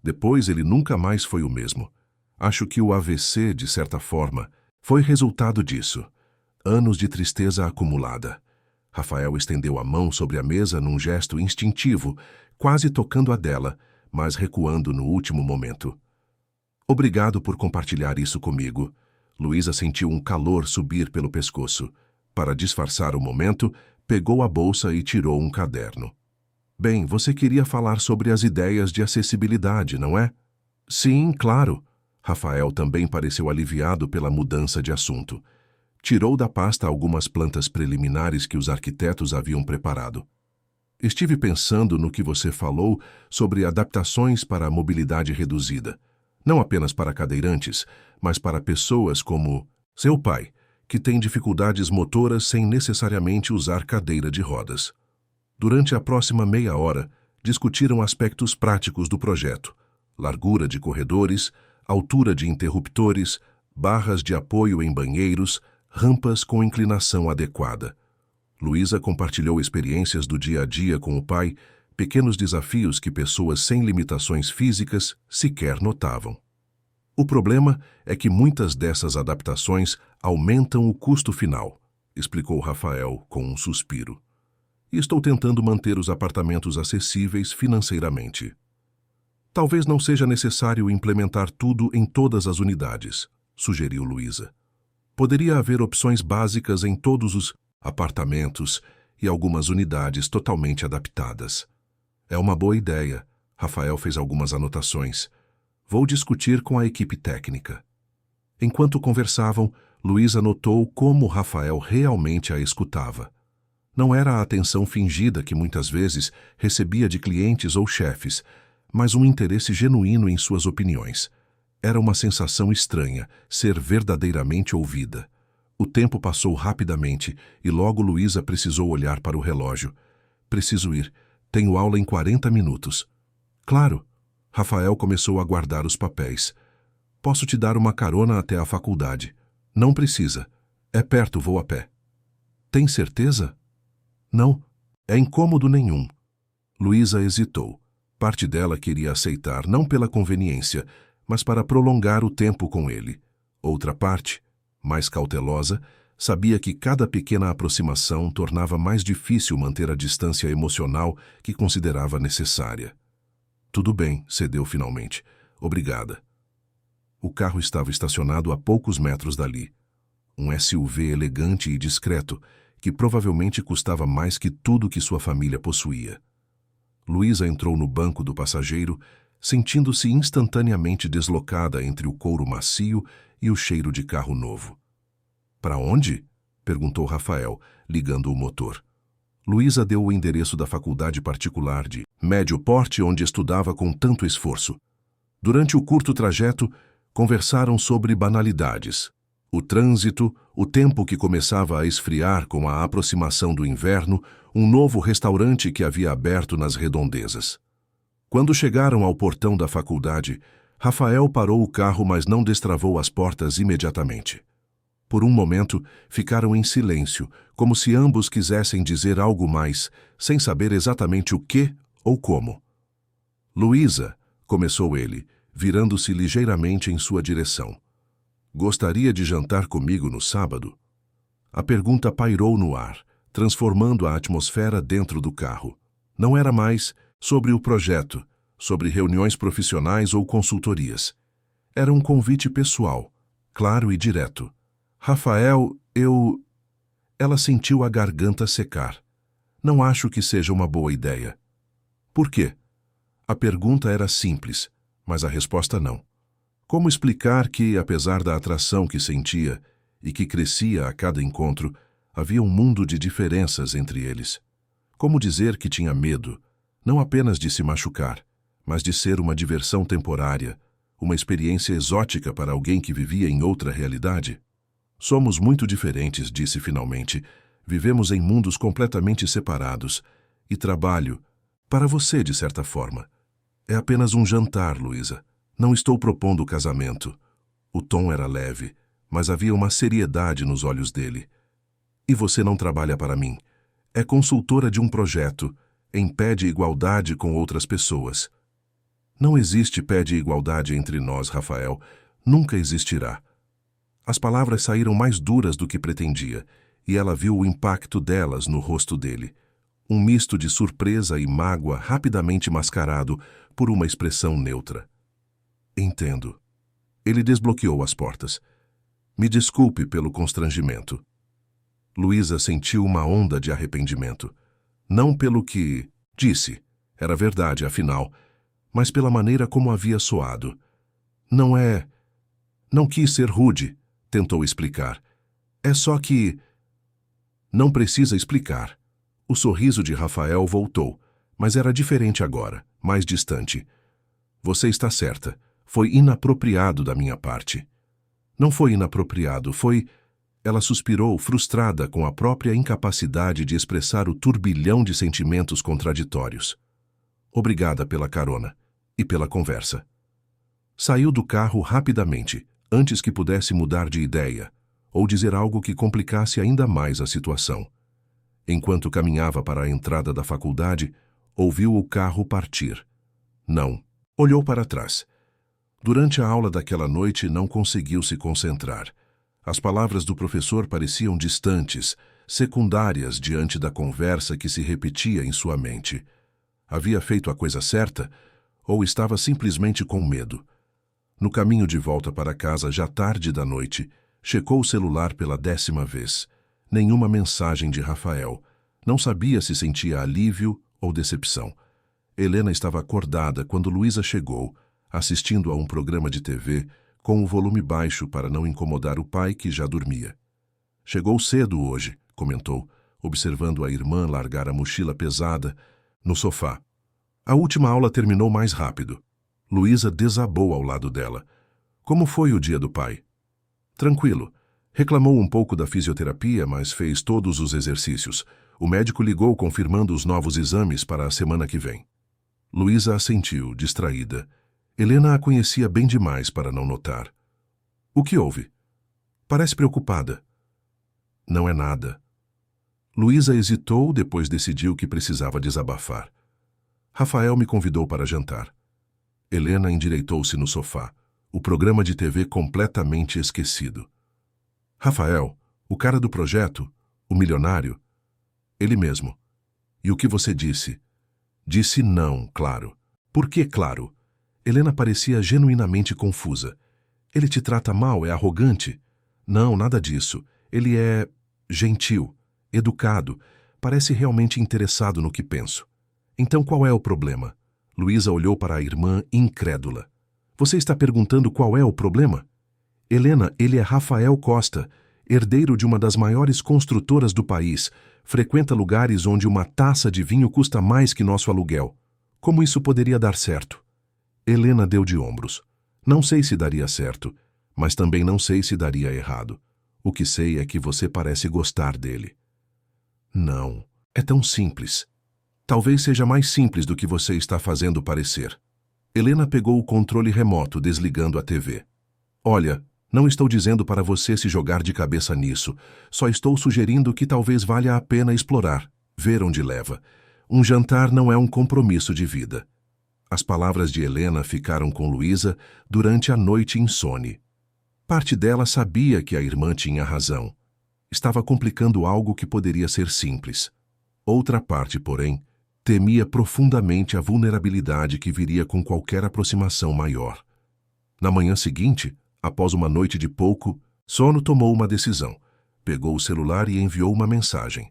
Depois ele nunca mais foi o mesmo. Acho que o AVC, de certa forma, foi resultado disso. Anos de tristeza acumulada. Rafael estendeu a mão sobre a mesa num gesto instintivo, quase tocando a dela, mas recuando no último momento. Obrigado por compartilhar isso comigo. Luísa sentiu um calor subir pelo pescoço. Para disfarçar o momento, pegou a bolsa e tirou um caderno. Bem, você queria falar sobre as ideias de acessibilidade, não é? Sim, claro. Rafael também pareceu aliviado pela mudança de assunto. Tirou da pasta algumas plantas preliminares que os arquitetos haviam preparado. Estive pensando no que você falou sobre adaptações para a mobilidade reduzida. Não apenas para cadeirantes, mas para pessoas como seu pai, que tem dificuldades motoras sem necessariamente usar cadeira de rodas. Durante a próxima meia hora, discutiram aspectos práticos do projeto: largura de corredores, altura de interruptores, barras de apoio em banheiros, rampas com inclinação adequada. Luísa compartilhou experiências do dia a dia com o pai, pequenos desafios que pessoas sem limitações físicas sequer notavam. O problema é que muitas dessas adaptações aumentam o custo final, explicou Rafael com um suspiro. E estou tentando manter os apartamentos acessíveis financeiramente. Talvez não seja necessário implementar tudo em todas as unidades, sugeriu Luísa. Poderia haver opções básicas em todos os apartamentos e algumas unidades totalmente adaptadas. É uma boa ideia. Rafael fez algumas anotações. Vou discutir com a equipe técnica. Enquanto conversavam, Luísa notou como Rafael realmente a escutava. Não era a atenção fingida que muitas vezes recebia de clientes ou chefes, mas um interesse genuíno em suas opiniões. Era uma sensação estranha, ser verdadeiramente ouvida. O tempo passou rapidamente e logo Luísa precisou olhar para o relógio. Preciso ir. Tenho aula em 40 minutos. Claro. Rafael começou a guardar os papéis. Posso te dar uma carona até a faculdade. Não precisa. É perto, vou a pé. Tem certeza? Não. É incômodo nenhum. Luísa hesitou. Parte dela queria aceitar, não pela conveniência, mas para prolongar o tempo com ele. Outra parte, mais cautelosa, sabia que cada pequena aproximação tornava mais difícil manter a distância emocional que considerava necessária. Tudo bem, cedeu finalmente. Obrigada. O carro estava estacionado a poucos metros dali. Um SUV elegante e discreto, que provavelmente custava mais que tudo que sua família possuía. Luísa entrou no banco do passageiro, sentindo-se instantaneamente deslocada entre o couro macio e o cheiro de carro novo. Para onde? Perguntou Rafael, ligando o motor. Luísa deu o endereço da faculdade particular de médio porte onde estudava com tanto esforço. Durante o curto trajeto, conversaram sobre banalidades. O trânsito, o tempo que começava a esfriar com a aproximação do inverno, um novo restaurante que havia aberto nas redondezas. Quando chegaram ao portão da faculdade, Rafael parou o carro, mas não destravou as portas imediatamente. Por um momento, ficaram em silêncio, como se ambos quisessem dizer algo mais, sem saber exatamente o que ou como. Luísa, começou ele, virando-se ligeiramente em sua direção. Gostaria de jantar comigo no sábado? A pergunta pairou no ar, transformando a atmosfera dentro do carro. Não era mais sobre o projeto, sobre reuniões profissionais ou consultorias. Era um convite pessoal, claro e direto. Rafael, Ela sentiu a garganta secar. Não acho que seja uma boa ideia. Por quê? A pergunta era simples, mas a resposta não. Como explicar que, apesar da atração que sentia e que crescia a cada encontro, havia um mundo de diferenças entre eles? Como dizer que tinha medo, não apenas de se machucar, mas de ser uma diversão temporária, uma experiência exótica para alguém que vivia em outra realidade? Somos muito diferentes, disse finalmente. Vivemos em mundos completamente separados. E trabalho, para você, de certa forma. É apenas um jantar, Luísa. Não estou propondo casamento. O tom era leve, mas havia uma seriedade nos olhos dele. E você não trabalha para mim. É consultora de um projeto, em pé de igualdade com outras pessoas. Não existe pé de igualdade entre nós, Rafael. Nunca existirá. As palavras saíram mais duras do que pretendia, e ela viu o impacto delas no rosto dele. Um misto de surpresa e mágoa rapidamente mascarado por uma expressão neutra. Entendo. Ele desbloqueou as portas. Me desculpe pelo constrangimento. Luísa sentiu uma onda de arrependimento. Não pelo que disse, era verdade, afinal, mas pela maneira como havia soado. Não quis ser rude, tentou explicar. É só que... Não precisa explicar. O sorriso de Rafael voltou, mas era diferente agora, mais distante. Você está certa. Foi inapropriado da minha parte. Não foi inapropriado, foi... Ela suspirou, frustrada com a própria incapacidade de expressar o turbilhão de sentimentos contraditórios. Obrigada pela carona e pela conversa. Saiu do carro rapidamente, antes que pudesse mudar de ideia, ou dizer algo que complicasse ainda mais a situação. Enquanto caminhava para a entrada da faculdade, ouviu o carro partir. Não. Olhou para trás. Durante a aula daquela noite não conseguiu se concentrar. As palavras do professor pareciam distantes, secundárias diante da conversa que se repetia em sua mente. Havia feito a coisa certa? ou estava simplesmente com medo. No caminho de volta para casa, já tarde da noite, checou o celular pela 10ª vez. Nenhuma mensagem de Rafael. Não sabia se sentia alívio ou decepção. Helena estava acordada quando Luísa chegou, assistindo a um programa de TV com o volume baixo para não incomodar o pai, que já dormia. Chegou cedo hoje, comentou, observando a irmã largar a mochila pesada no sofá. A última aula terminou mais rápido. Luísa desabou ao lado dela. Como foi o dia do pai? Tranquilo. Reclamou um pouco da fisioterapia, mas fez todos os exercícios. O médico ligou confirmando os novos exames para a semana que vem. Luísa assentiu, distraída. Helena a conhecia bem demais para não notar. O que houve? Parece preocupada. Não é nada. Luísa hesitou, depois decidiu que precisava desabafar. Rafael me convidou para jantar. Helena endireitou-se no sofá, o programa de TV completamente esquecido. Rafael, o cara do projeto, o milionário? Ele mesmo. E o que você disse? Disse não, claro. Por que claro? Helena parecia genuinamente confusa. Ele te trata mal, é arrogante? Não, nada disso. Ele é gentil, educado, parece realmente interessado no que penso. Então qual é o problema? Luísa olhou para a irmã incrédula. Você está perguntando qual é o problema? Helena, ele é Rafael Costa, herdeiro de uma das maiores construtoras do país, frequenta lugares onde uma taça de vinho custa mais que nosso aluguel. Como isso poderia dar certo? Helena deu de ombros. Não sei se daria certo, mas também não sei se daria errado. O que sei é que você parece gostar dele. Não, é tão simples. Talvez seja mais simples do que você está fazendo parecer. Helena pegou o controle remoto, desligando a TV. Olha, não estou dizendo para você se jogar de cabeça nisso. Só estou sugerindo que talvez valha a pena explorar, ver onde leva. Um jantar não é um compromisso de vida. As palavras de Helena ficaram com Luísa durante a noite insone. Parte dela sabia que a irmã tinha razão. Estava complicando algo que poderia ser simples. Outra parte, porém, temia profundamente a vulnerabilidade que viria com qualquer aproximação maior. Na manhã seguinte, após uma noite de pouco sono, tomou uma decisão. Pegou o celular e enviou uma mensagem.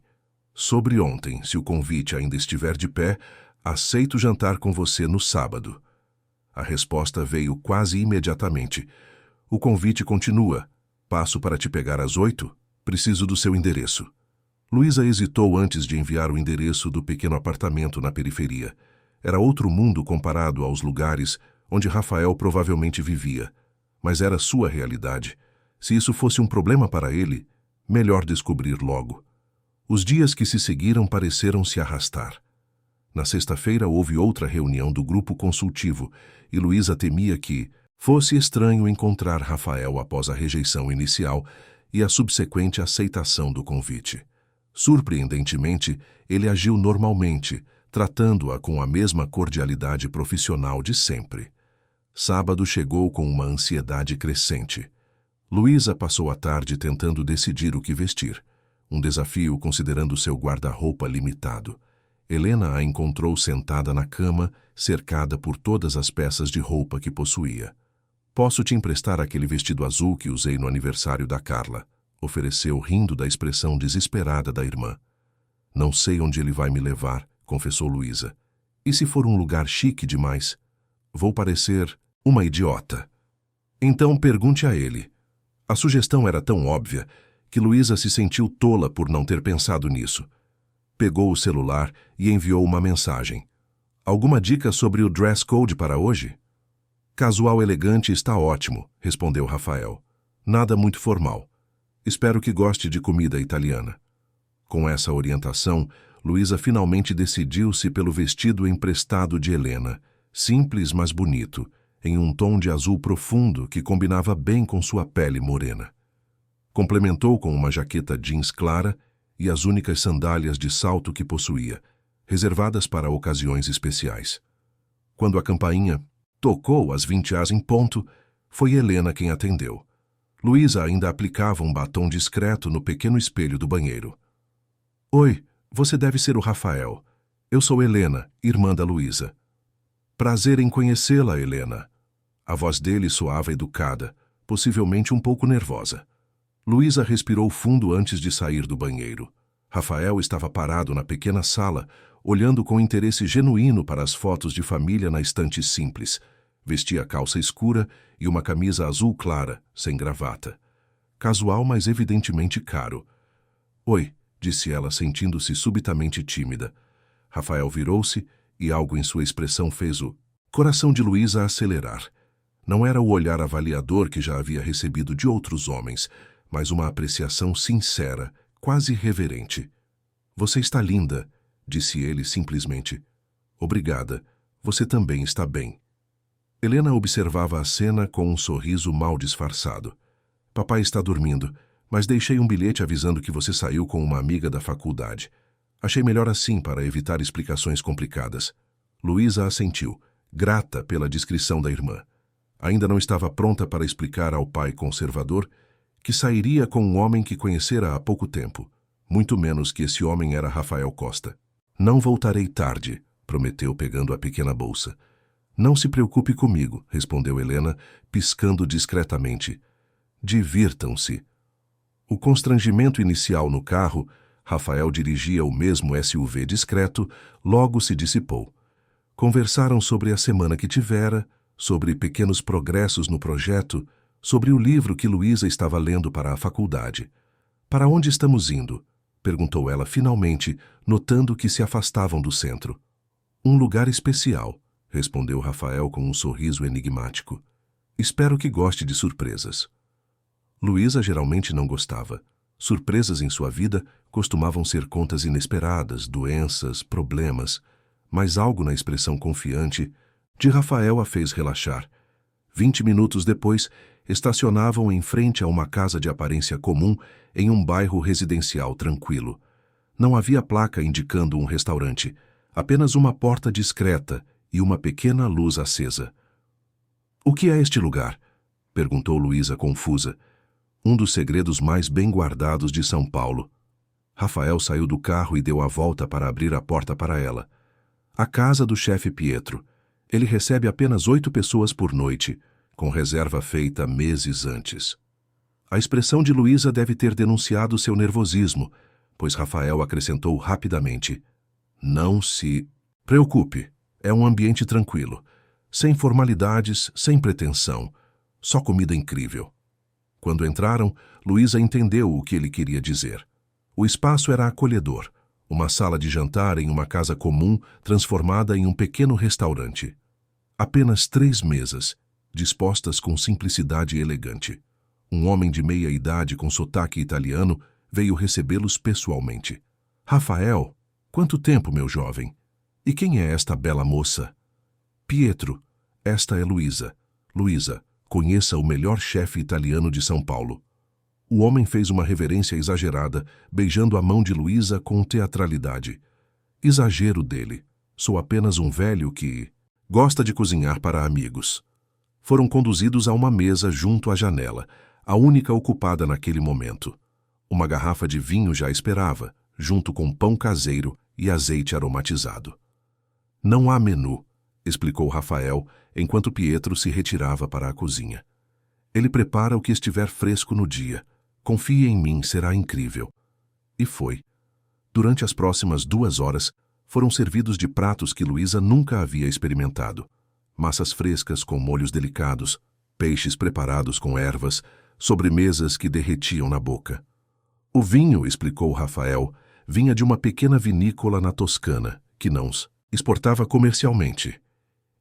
Sobre ontem, se o convite ainda estiver de pé, aceito jantar com você no sábado. A resposta veio quase imediatamente. O convite continua. Passo para te pegar às 8? Preciso do seu endereço. Luísa hesitou antes de enviar o endereço do pequeno apartamento na periferia. Era outro mundo comparado aos lugares onde Rafael provavelmente vivia. Mas era sua realidade. Se isso fosse um problema para ele, melhor descobrir logo. Os dias que se seguiram pareceram se arrastar. Na sexta-feira houve outra reunião do grupo consultivo e Luísa temia que fosse estranho encontrar Rafael após a rejeição inicial e a subsequente aceitação do convite. Surpreendentemente, ele agiu normalmente, tratando-a com a mesma cordialidade profissional de sempre. Sábado chegou com uma ansiedade crescente. Luísa passou a tarde tentando decidir o que vestir, um desafio considerando seu guarda-roupa limitado. Helena a encontrou sentada na cama, cercada por todas as peças de roupa que possuía. Posso te emprestar aquele vestido azul que usei no aniversário da Carla, ofereceu, rindo da expressão desesperada da irmã. Não sei onde ele vai me levar, confessou Luísa. E se for um lugar chique demais? Vou parecer uma idiota. Então pergunte a ele. A sugestão era tão óbvia que Luísa se sentiu tola por não ter pensado nisso. Pegou o celular e enviou uma mensagem. Alguma dica sobre o dress code para hoje? Casual elegante está ótimo, respondeu Rafael. Nada muito formal. Espero que goste de comida italiana. Com essa orientação, Luísa finalmente decidiu-se pelo vestido emprestado de Helena, simples mas bonito, em um tom de azul profundo que combinava bem com sua pele morena. Complementou com uma jaqueta jeans clara e as únicas sandálias de salto que possuía, reservadas para ocasiões especiais. Quando a campainha tocou às 20h em ponto, foi Helena quem atendeu. Luísa ainda aplicava um batom discreto no pequeno espelho do banheiro. Oi, você deve ser o Rafael. Eu sou Helena, irmã da Luísa. Prazer em conhecê-la, Helena. A voz dele soava educada, possivelmente um pouco nervosa. Luísa respirou fundo antes de sair do banheiro. Rafael estava parado na pequena sala, olhando com interesse genuíno para as fotos de família na estante simples. Vestia calça escura e uma camisa azul clara, sem gravata. Casual, mas evidentemente caro. Oi, disse ela, sentindo-se subitamente tímida. Rafael virou-se e algo em sua expressão fez o coração de Luísa acelerar. Não era o olhar avaliador que já havia recebido de outros homens, mas uma apreciação sincera, quase reverente. Você está linda, disse ele simplesmente. Obrigada, você também está bem. Helena observava a cena com um sorriso mal disfarçado. Papai está dormindo, mas deixei um bilhete avisando que você saiu com uma amiga da faculdade. Achei melhor assim para evitar explicações complicadas. Luísa assentiu, grata pela descrição da irmã. Ainda não estava pronta para explicar ao pai conservador que sairia com um homem que conhecera há pouco tempo, muito menos que esse homem era Rafael Costa. Não voltarei tarde, prometeu pegando a pequena bolsa. Não se preocupe comigo, respondeu Helena, piscando discretamente. Divirtam-se. O constrangimento inicial no carro, Rafael dirigia o mesmo SUV discreto, logo se dissipou. Conversaram sobre a semana que tivera, sobre pequenos progressos no projeto, sobre o livro que Luísa estava lendo para a faculdade. Para onde estamos indo? Perguntou ela finalmente, notando que se afastavam do centro. Um lugar especial, respondeu Rafael com um sorriso enigmático. Espero que goste de surpresas. Luísa geralmente não gostava. Surpresas em sua vida costumavam ser contas inesperadas, doenças, problemas, mas algo na expressão confiante de Rafael a fez relaxar. 20 minutos depois, estacionavam em frente a uma casa de aparência comum em um bairro residencial tranquilo. Não havia placa indicando um restaurante, apenas uma porta discreta e uma pequena luz acesa. O que é este lugar? Perguntou Luísa confusa. Um dos segredos mais bem guardados de São Paulo. Rafael saiu do carro e deu a volta para abrir a porta para ela. A casa do chefe Pietro. Ele recebe apenas 8 pessoas por noite, com reserva feita meses antes. A expressão de Luísa deve ter denunciado seu nervosismo, pois Rafael acrescentou rapidamente. Não se preocupe, é um ambiente tranquilo, sem formalidades, sem pretensão, só comida incrível. Quando entraram, Luísa entendeu o que ele queria dizer. O espaço era acolhedor, uma sala de jantar em uma casa comum transformada em um pequeno restaurante. Apenas 3 mesas, dispostas com simplicidade elegante. Um homem de meia idade com sotaque italiano veio recebê-los pessoalmente. Rafael, quanto tempo, meu jovem? E quem é esta bela moça? Pietro, esta é Luísa. Luísa, conheça o melhor chefe italiano de São Paulo. O homem fez uma reverência exagerada, beijando a mão de Luísa com teatralidade. Exagero dele. Sou apenas um velho que gosta de cozinhar para amigos. Foram conduzidos a uma mesa junto à janela, a única ocupada naquele momento. Uma garrafa de vinho já esperava, junto com pão caseiro e azeite aromatizado. Não há menu, explicou Rafael, enquanto Pietro se retirava para a cozinha. Ele prepara o que estiver fresco no dia. Confie em mim, será incrível. E foi. Durante as próximas 2 horas, foram servidos de pratos que Luísa nunca havia experimentado. Massas frescas com molhos delicados, peixes preparados com ervas, sobremesas que derretiam na boca. O vinho, explicou Rafael, vinha de uma pequena vinícola na Toscana, que não exportava comercialmente.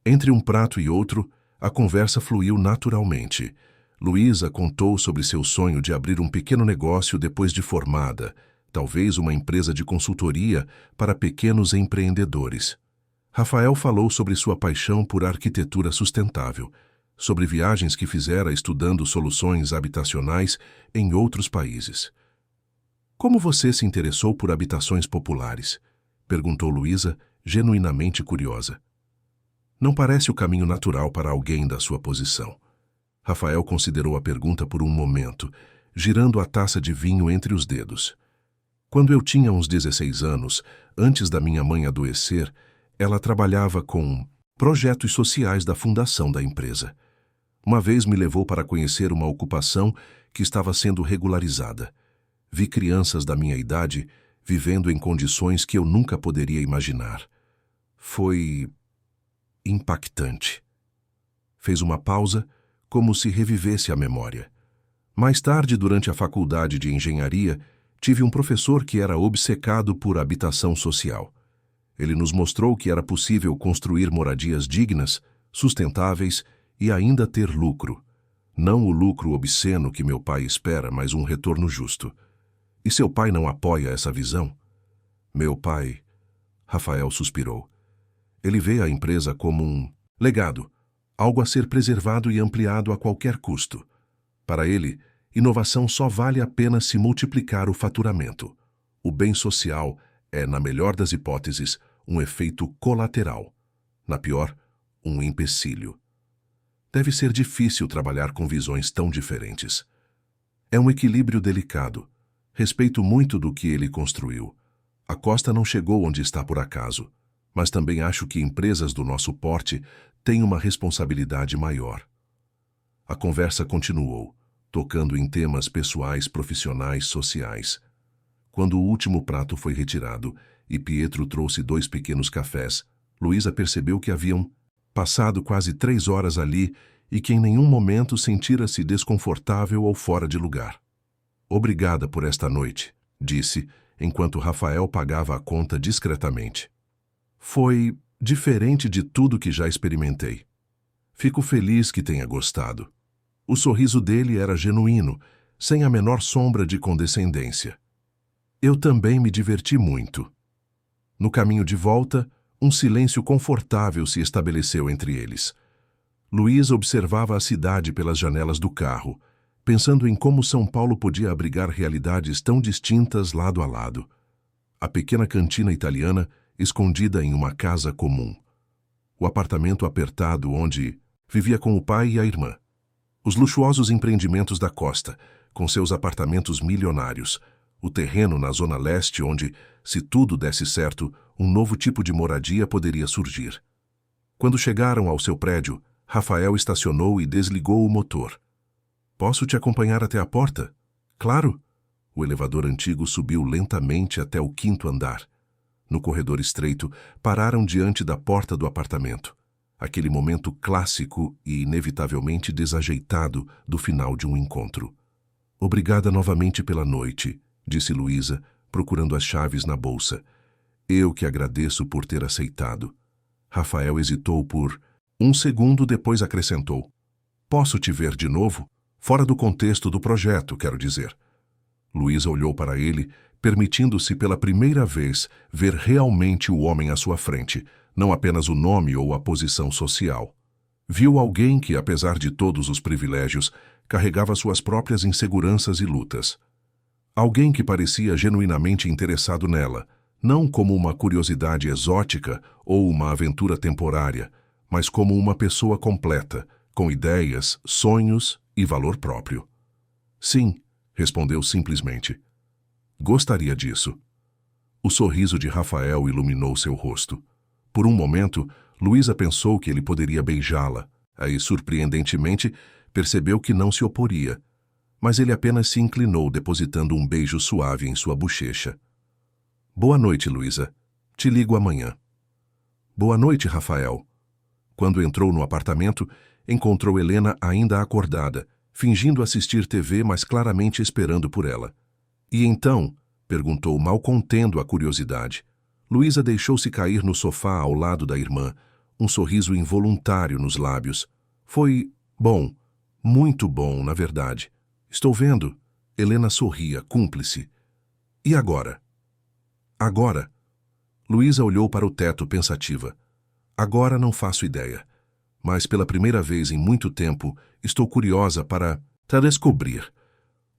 Entre um prato e outro, a conversa fluiu naturalmente. Luísa contou sobre seu sonho de abrir um pequeno negócio depois de formada, talvez uma empresa de consultoria para pequenos empreendedores. Rafael falou sobre sua paixão por arquitetura sustentável, sobre viagens que fizera estudando soluções habitacionais em outros países. Como você se interessou por habitações populares? Perguntou Luísa, genuinamente curiosa. Não parece o caminho natural para alguém da sua posição. Rafael considerou a pergunta por um momento, girando a taça de vinho entre os dedos. Quando eu tinha uns 16 anos, antes da minha mãe adoecer, ela trabalhava com projetos sociais da fundação da empresa. Uma vez me levou para conhecer uma ocupação que estava sendo regularizada. Vi crianças da minha idade vivendo em condições que eu nunca poderia imaginar. Foi impactante. Fez uma pausa, como se revivesse a memória. Mais tarde, durante a faculdade de engenharia, tive um professor que era obcecado por habitação social. Ele nos mostrou que era possível construir moradias dignas, sustentáveis e ainda ter lucro. Não o lucro obsceno que meu pai espera, mas um retorno justo. E seu pai não apoia essa visão? Meu pai... Rafael suspirou. Ele vê a empresa como um legado, algo a ser preservado e ampliado a qualquer custo. Para ele, inovação só vale a pena se multiplicar o faturamento. O bem social é, na melhor das hipóteses, um efeito colateral. Na pior, um empecilho. Deve ser difícil trabalhar com visões tão diferentes. É um equilíbrio delicado. Respeito muito do que ele construiu. A Costa não chegou onde está por acaso, mas também acho que empresas do nosso porte têm uma responsabilidade maior. A conversa continuou, tocando em temas pessoais, profissionais, sociais. Quando o último prato foi retirado e Pietro trouxe 2 pequenos cafés, Luísa percebeu que haviam passado quase 3 horas ali e que em nenhum momento sentira-se desconfortável ou fora de lugar. Obrigada por esta noite, disse, enquanto Rafael pagava a conta discretamente. Foi diferente de tudo que já experimentei. Fico feliz que tenha gostado. O sorriso dele era genuíno, sem a menor sombra de condescendência. Eu também me diverti muito. No caminho de volta, um silêncio confortável se estabeleceu entre eles. Luísa observava a cidade pelas janelas do carro, pensando em como São Paulo podia abrigar realidades tão distintas lado a lado. A pequena cantina italiana escondida em uma casa comum. O apartamento apertado onde vivia com o pai e a irmã. Os luxuosos empreendimentos da Costa, com seus apartamentos milionários. O terreno na zona leste onde, se tudo desse certo, um novo tipo de moradia poderia surgir. Quando chegaram ao seu prédio, Rafael estacionou e desligou o motor. Posso te acompanhar até a porta? Claro. O elevador antigo subiu lentamente até o 5º andar. No corredor estreito, pararam diante da porta do apartamento. Aquele momento clássico e inevitavelmente desajeitado do final de um encontro. Obrigada novamente pela noite, disse Luísa, procurando as chaves na bolsa. Eu que agradeço por ter aceitado. Rafael hesitou por 1 segundo, depois acrescentou. Posso te ver de novo? Fora do contexto do projeto, quero dizer. Luísa olhou para ele, permitindo-se pela primeira vez ver realmente o homem à sua frente, não apenas o nome ou a posição social. Viu alguém que, apesar de todos os privilégios, carregava suas próprias inseguranças e lutas. Alguém que parecia genuinamente interessado nela, não como uma curiosidade exótica ou uma aventura temporária, mas como uma pessoa completa, com ideias, sonhos e valor próprio. Sim, respondeu simplesmente. Gostaria disso. O sorriso de Rafael iluminou seu rosto. Por um momento, Luísa pensou que ele poderia beijá-la, aí, surpreendentemente, percebeu que não se oporia, mas ele apenas se inclinou, depositando um beijo suave em sua bochecha. Boa noite, Luísa. Te ligo amanhã. Boa noite, Rafael. Quando entrou no apartamento, encontrou Helena ainda acordada, fingindo assistir TV, mas claramente esperando por ela. E então? Perguntou, mal contendo a curiosidade. Luísa deixou-se cair no sofá ao lado da irmã, um sorriso involuntário nos lábios. Foi bom, muito bom, na verdade. Estou vendo. Helena sorria, cúmplice. E agora? Agora? Luísa olhou para o teto pensativa. Agora não faço ideia. Mas pela primeira vez em muito tempo, estou curiosa para descobrir.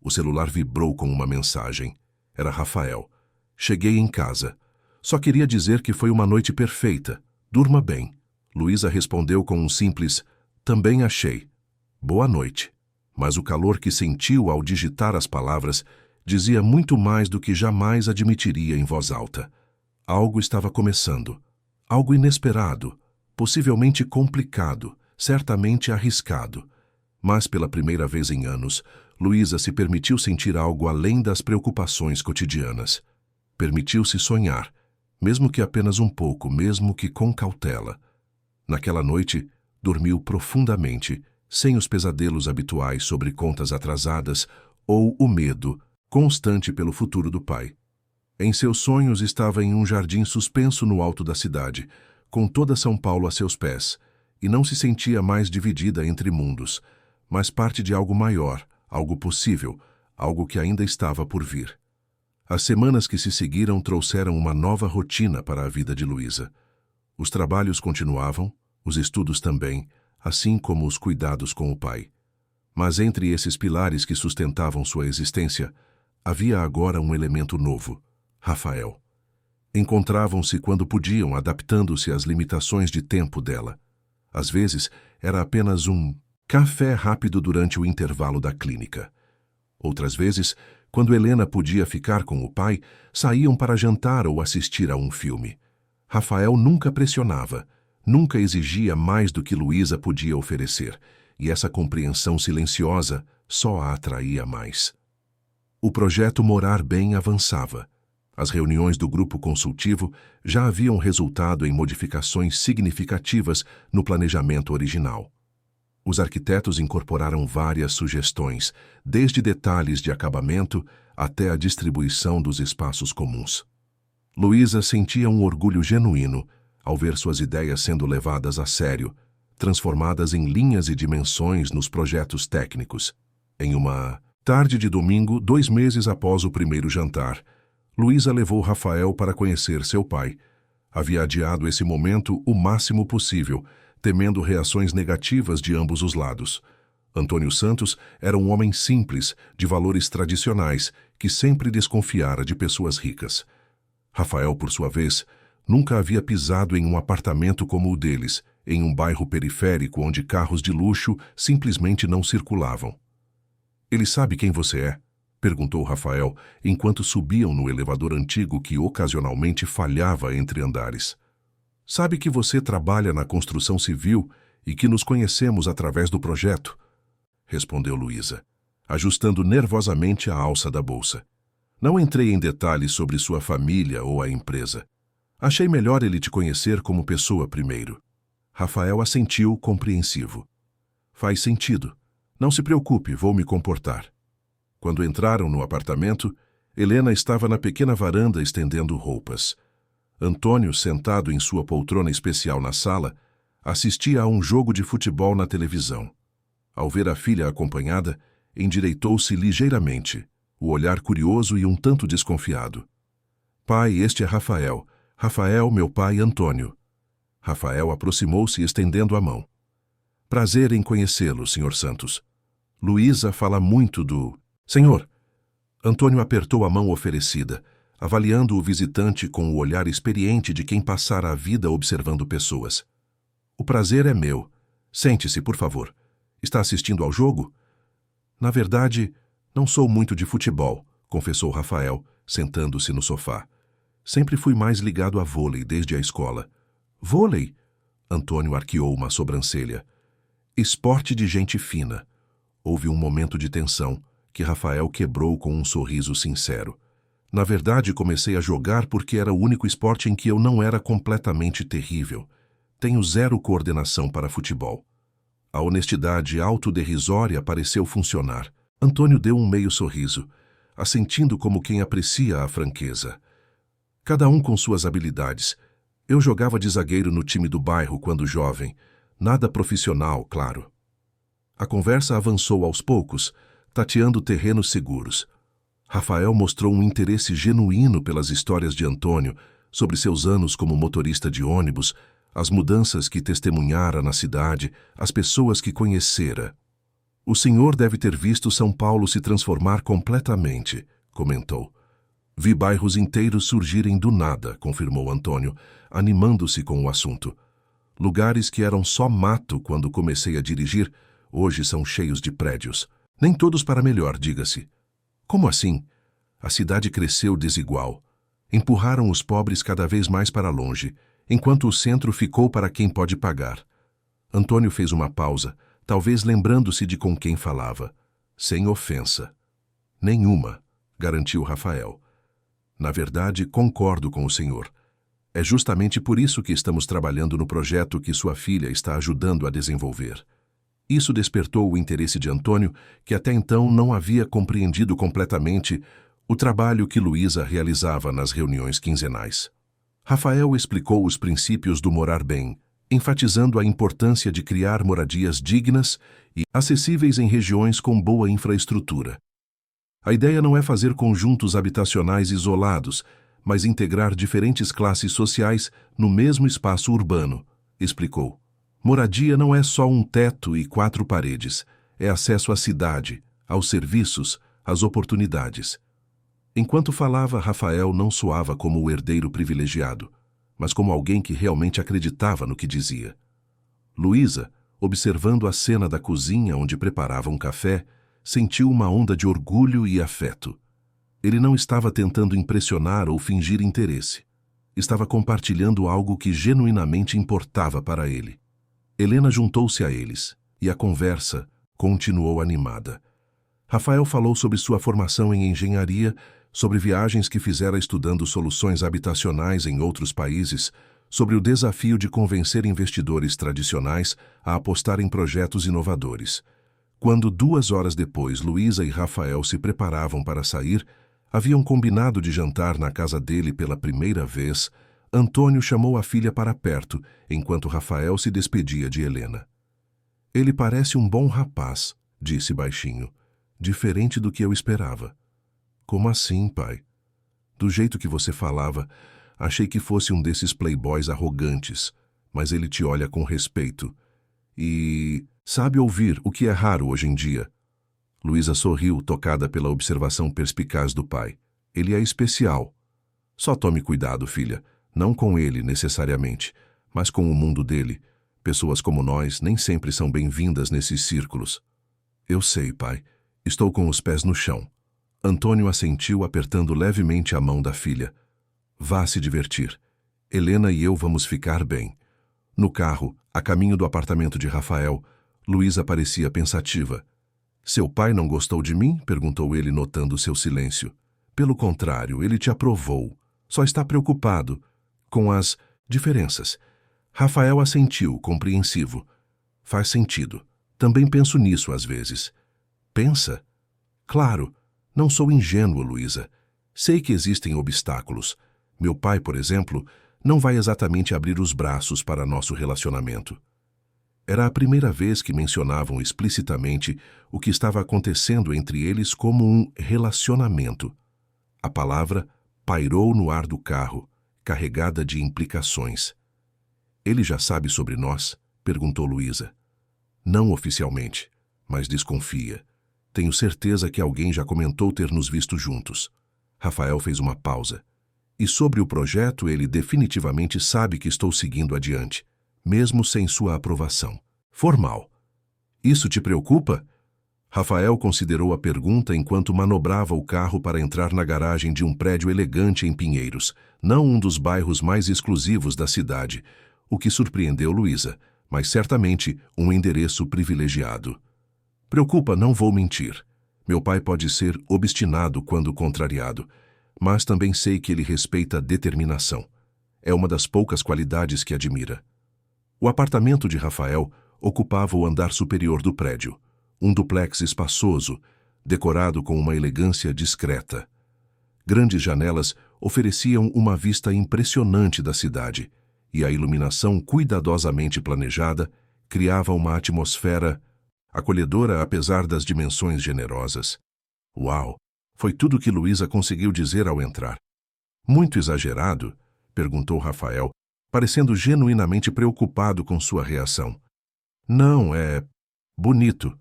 O celular vibrou com uma mensagem. Era Rafael. Cheguei em casa. Só queria dizer que foi uma noite perfeita. Durma bem. Luísa respondeu com um simples, também achei. Boa noite. Mas o calor que sentiu ao digitar as palavras dizia muito mais do que jamais admitiria em voz alta. Algo estava começando. Algo inesperado. Possivelmente complicado, certamente arriscado. Mas, pela primeira vez em anos, Luísa se permitiu sentir algo além das preocupações cotidianas. Permitiu-se sonhar, mesmo que apenas um pouco, mesmo que com cautela. Naquela noite, dormiu profundamente, sem os pesadelos habituais sobre contas atrasadas ou o medo constante pelo futuro do pai. Em seus sonhos estava em um jardim suspenso no alto da cidade, com toda São Paulo a seus pés, e não se sentia mais dividida entre mundos, mas parte de algo maior, algo possível, algo que ainda estava por vir. As semanas que se seguiram trouxeram uma nova rotina para a vida de Luísa. Os trabalhos continuavam, os estudos também, assim como os cuidados com o pai. Mas entre esses pilares que sustentavam sua existência, havia agora um elemento novo: Rafael. Encontravam-se quando podiam, adaptando-se às limitações de tempo dela. Às vezes, era apenas um café rápido durante o intervalo da clínica. Outras vezes, quando Helena podia ficar com o pai, saíam para jantar ou assistir a um filme. Rafael nunca pressionava, nunca exigia mais do que Luísa podia oferecer, e essa compreensão silenciosa só a atraía mais. O projeto Morar Bem avançava. As reuniões do grupo consultivo já haviam resultado em modificações significativas no planejamento original. Os arquitetos incorporaram várias sugestões, desde detalhes de acabamento até a distribuição dos espaços comuns. Luísa sentia um orgulho genuíno ao ver suas ideias sendo levadas a sério, transformadas em linhas e dimensões nos projetos técnicos. Em uma tarde de domingo, 2 meses após o primeiro jantar, Luísa levou Rafael para conhecer seu pai. Havia adiado esse momento o máximo possível, temendo reações negativas de ambos os lados. Antônio Santos era um homem simples, de valores tradicionais, que sempre desconfiara de pessoas ricas. Rafael, por sua vez, nunca havia pisado em um apartamento como o deles, em um bairro periférico onde carros de luxo simplesmente não circulavam. "Ele sabe quem você é?" perguntou Rafael, enquanto subiam no elevador antigo que ocasionalmente falhava entre andares. "Sabe que você trabalha na construção civil e que nos conhecemos através do projeto?" respondeu Luísa, ajustando nervosamente a alça da bolsa. "Não entrei em detalhes sobre sua família ou a empresa. Achei melhor ele te conhecer como pessoa primeiro." Rafael assentiu, compreensivo. "Faz sentido. Não se preocupe, vou me comportar." Quando entraram no apartamento, Helena estava na pequena varanda estendendo roupas. Antônio, sentado em sua poltrona especial na sala, assistia a um jogo de futebol na televisão. Ao ver a filha acompanhada, endireitou-se ligeiramente, o olhar curioso e um tanto desconfiado. "Pai, este é Rafael. Rafael, meu pai, Antônio." Rafael aproximou-se estendendo a mão. "Prazer em conhecê-lo, Sr. Santos. Luísa fala muito do... Senhor." Antônio apertou a mão oferecida, avaliando o visitante com o olhar experiente de quem passara a vida observando pessoas. "O prazer é meu. Sente-se, por favor. Está assistindo ao jogo?" "Na verdade, não sou muito de futebol", confessou Rafael, sentando-se no sofá. "Sempre fui mais ligado a vôlei desde a escola." "Vôlei?" Antônio arqueou uma sobrancelha. "Esporte de gente fina." Houve um momento de tensão, que Rafael quebrou com um sorriso sincero. "Na verdade, comecei a jogar porque era o único esporte em que eu não era completamente terrível. Tenho 0 coordenação para futebol." A honestidade autoderrisória pareceu funcionar. Antônio deu um meio sorriso, assentindo como quem aprecia a franqueza. "Cada um com suas habilidades. Eu jogava de zagueiro no time do bairro quando jovem. Nada profissional, claro." A conversa avançou aos poucos, tateando terrenos seguros. Rafael mostrou um interesse genuíno pelas histórias de Antônio, sobre seus anos como motorista de ônibus, as mudanças que testemunhara na cidade, as pessoas que conhecera. "O senhor deve ter visto São Paulo se transformar completamente", comentou. "Vi bairros inteiros surgirem do nada", confirmou Antônio, animando-se com o assunto. "Lugares que eram só mato quando comecei a dirigir, hoje são cheios de prédios. Nem todos para melhor, diga-se." "Como assim?" "A cidade cresceu desigual. Empurraram os pobres cada vez mais para longe, enquanto o centro ficou para quem pode pagar. Antônio fez uma pausa, talvez lembrando-se de com quem falava. Sem ofensa. Nenhuma, garantiu Rafael. Na verdade, concordo com o senhor. É justamente por isso que estamos trabalhando no projeto que sua filha está ajudando a desenvolver. Isso despertou o interesse de Antônio, que até então não havia compreendido completamente o trabalho que Luísa realizava nas reuniões quinzenais. Rafael explicou os princípios do morar bem, enfatizando a importância de criar moradias dignas e acessíveis em regiões com boa infraestrutura. A ideia não é fazer conjuntos habitacionais isolados, mas integrar diferentes classes sociais no mesmo espaço urbano, explicou. Moradia não é só um teto e 4 paredes, é acesso à cidade, aos serviços, às oportunidades. Enquanto falava, Rafael não soava como o herdeiro privilegiado, mas como alguém que realmente acreditava no que dizia. Luísa, observando a cena da cozinha onde preparava um café, sentiu uma onda de orgulho e afeto. Ele não estava tentando impressionar ou fingir interesse. Estava compartilhando algo que genuinamente importava para ele. Helena juntou-se a eles, e a conversa continuou animada. Rafael falou sobre sua formação em engenharia, sobre viagens que fizera estudando soluções habitacionais em outros países, sobre o desafio de convencer investidores tradicionais a apostar em projetos inovadores. Quando 2 horas depois Luísa e Rafael se preparavam para sair, haviam combinado de jantar na casa dele pela primeira vez, Antônio chamou a filha para perto, enquanto Rafael se despedia de Helena. Ele parece um bom rapaz, disse baixinho, diferente do que eu esperava. Como assim, pai? Do jeito que você falava, achei que fosse um desses playboys arrogantes, mas ele te olha com respeito. E sabe ouvir o que é raro hoje em dia. Luísa sorriu, tocada pela observação perspicaz do pai. Ele é especial. Só tome cuidado, filha. Não com ele, necessariamente, mas com o mundo dele. Pessoas como nós nem sempre são bem-vindas nesses círculos. Eu sei, pai. Estou com os pés no chão. Antônio assentiu, apertando levemente a mão da filha. Vá se divertir. Helena e eu vamos ficar bem. No carro, a caminho do apartamento de Rafael, Luísa parecia pensativa. Seu pai não gostou de mim? Perguntou ele, notando seu silêncio. Pelo contrário, ele te aprovou. Só está preocupado com as diferenças. Rafael assentiu, compreensivo. Faz sentido. Também penso nisso às vezes. Pensa? Claro. Não sou ingênuo, Luísa. Sei que existem obstáculos. Meu pai, por exemplo, não vai exatamente abrir os braços para nosso relacionamento. Era a primeira vez que mencionavam explicitamente o que estava acontecendo entre eles como um relacionamento. A palavra pairou no ar do carro, carregada de implicações. Ele já sabe sobre nós? Perguntou Luísa. Não oficialmente, mas desconfia. Tenho certeza que alguém já comentou ter nos visto juntos. Rafael fez uma pausa. E sobre o projeto, ele definitivamente sabe que estou seguindo adiante, mesmo sem sua aprovação. Formal. Isso te preocupa? Rafael considerou a pergunta enquanto manobrava o carro para entrar na garagem de um prédio elegante em Pinheiros, não um dos bairros mais exclusivos da cidade, o que surpreendeu Luísa, mas certamente um endereço privilegiado. Preocupa, não vou mentir. Meu pai pode ser obstinado quando contrariado, mas também sei que ele respeita a determinação. É uma das poucas qualidades que admira. O apartamento de Rafael ocupava o andar superior do prédio, um duplex espaçoso, decorado com uma elegância discreta. Grandes janelas ofereciam uma vista impressionante da cidade, e a iluminação cuidadosamente planejada criava uma atmosfera acolhedora apesar das dimensões generosas. Uau! Foi tudo que Luísa conseguiu dizer ao entrar. Muito exagerado? Perguntou Rafael, parecendo genuinamente preocupado com sua reação. Não, é bonito.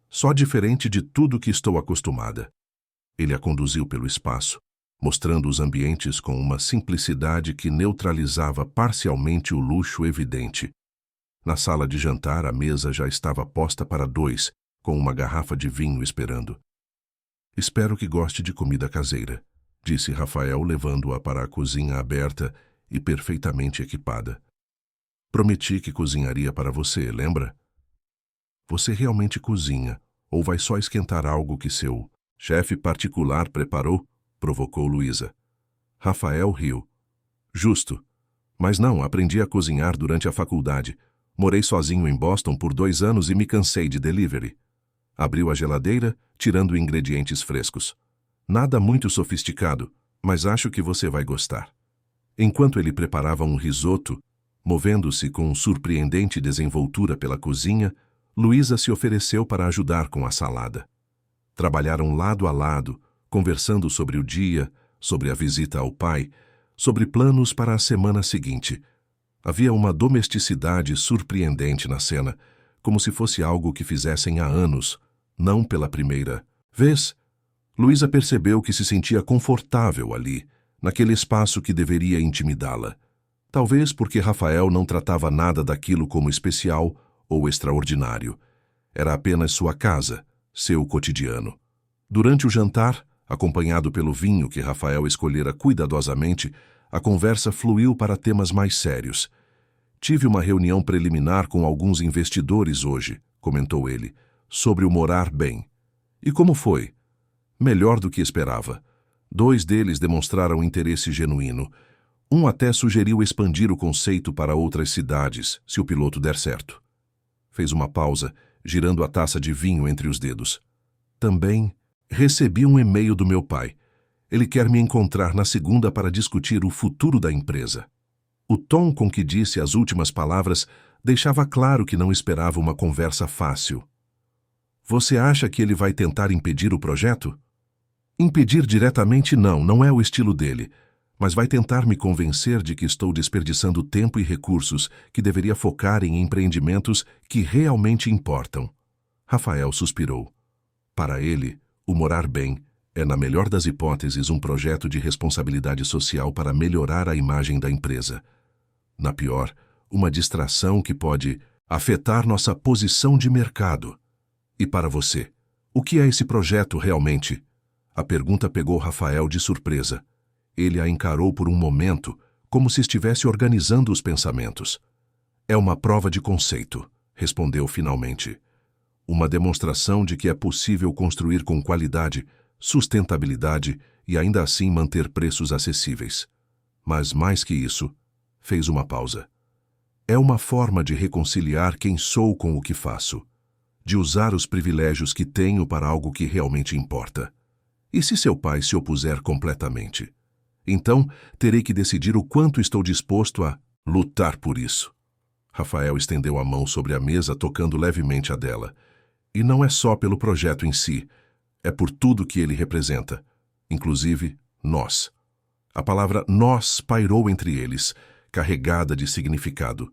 Só diferente de tudo que estou acostumada. Ele a conduziu pelo espaço, mostrando os ambientes com uma simplicidade que neutralizava parcialmente o luxo evidente. Na sala de jantar, a mesa já estava posta para 2, com uma garrafa de vinho esperando. Espero que goste de comida caseira, disse Rafael, levando-a para a cozinha aberta e perfeitamente equipada. Prometi que cozinharia para você, lembra? Você realmente cozinha, ou vai só esquentar algo que seu chefe particular preparou? Provocou Luísa. Rafael riu. Justo. Mas não, aprendi a cozinhar durante a faculdade. Morei sozinho em Boston por 2 anos e me cansei de delivery. Abriu a geladeira, tirando ingredientes frescos. Nada muito sofisticado, mas acho que você vai gostar. Enquanto ele preparava um risoto, movendo-se com surpreendente desenvoltura pela cozinha, Luísa se ofereceu para ajudar com a salada. Trabalharam lado a lado, conversando sobre o dia, sobre a visita ao pai, sobre planos para a semana seguinte. Havia uma domesticidade surpreendente na cena, como se fosse algo que fizessem há anos, não pela primeira vez. Luísa percebeu que se sentia confortável ali, naquele espaço que deveria intimidá-la. Talvez porque Rafael não tratava nada daquilo como especial ou extraordinário. Era apenas sua casa, seu cotidiano. Durante o jantar, acompanhado pelo vinho que Rafael escolhera cuidadosamente, a conversa fluiu para temas mais sérios. Tive uma reunião preliminar com alguns investidores hoje, comentou ele, sobre o morar bem. E como foi? Melhor do que esperava. 2 deles demonstraram interesse genuíno. Um até sugeriu expandir o conceito para outras cidades, se o piloto der certo. Fez uma pausa, girando a taça de vinho entre os dedos. Também recebi um e-mail do meu pai. Ele quer me encontrar na segunda para discutir o futuro da empresa. O tom com que disse as últimas palavras deixava claro que não esperava uma conversa fácil. Você acha que ele vai tentar impedir o projeto? Impedir diretamente não é o estilo dele, mas vai tentar me convencer de que estou desperdiçando tempo e recursos que deveria focar em empreendimentos que realmente importam. Rafael suspirou. Para ele, o morar bem é, na melhor das hipóteses, um projeto de responsabilidade social para melhorar a imagem da empresa. Na pior, uma distração que pode afetar nossa posição de mercado. E para você, o que é esse projeto realmente? A pergunta pegou Rafael de surpresa. Ele a encarou por um momento, como se estivesse organizando os pensamentos. É uma prova de conceito, respondeu finalmente. Uma demonstração de que é possível construir com qualidade, sustentabilidade e ainda assim manter preços acessíveis. Mas mais que isso, fez uma pausa. É uma forma de reconciliar quem sou com o que faço, de usar os privilégios que tenho para algo que realmente importa. E se seu pai se opuser completamente? Então, terei que decidir o quanto estou disposto a lutar por isso. Rafael estendeu a mão sobre a mesa, tocando levemente a dela. E não é só pelo projeto em si, é por tudo que ele representa, inclusive nós. A palavra nós pairou entre eles, carregada de significado.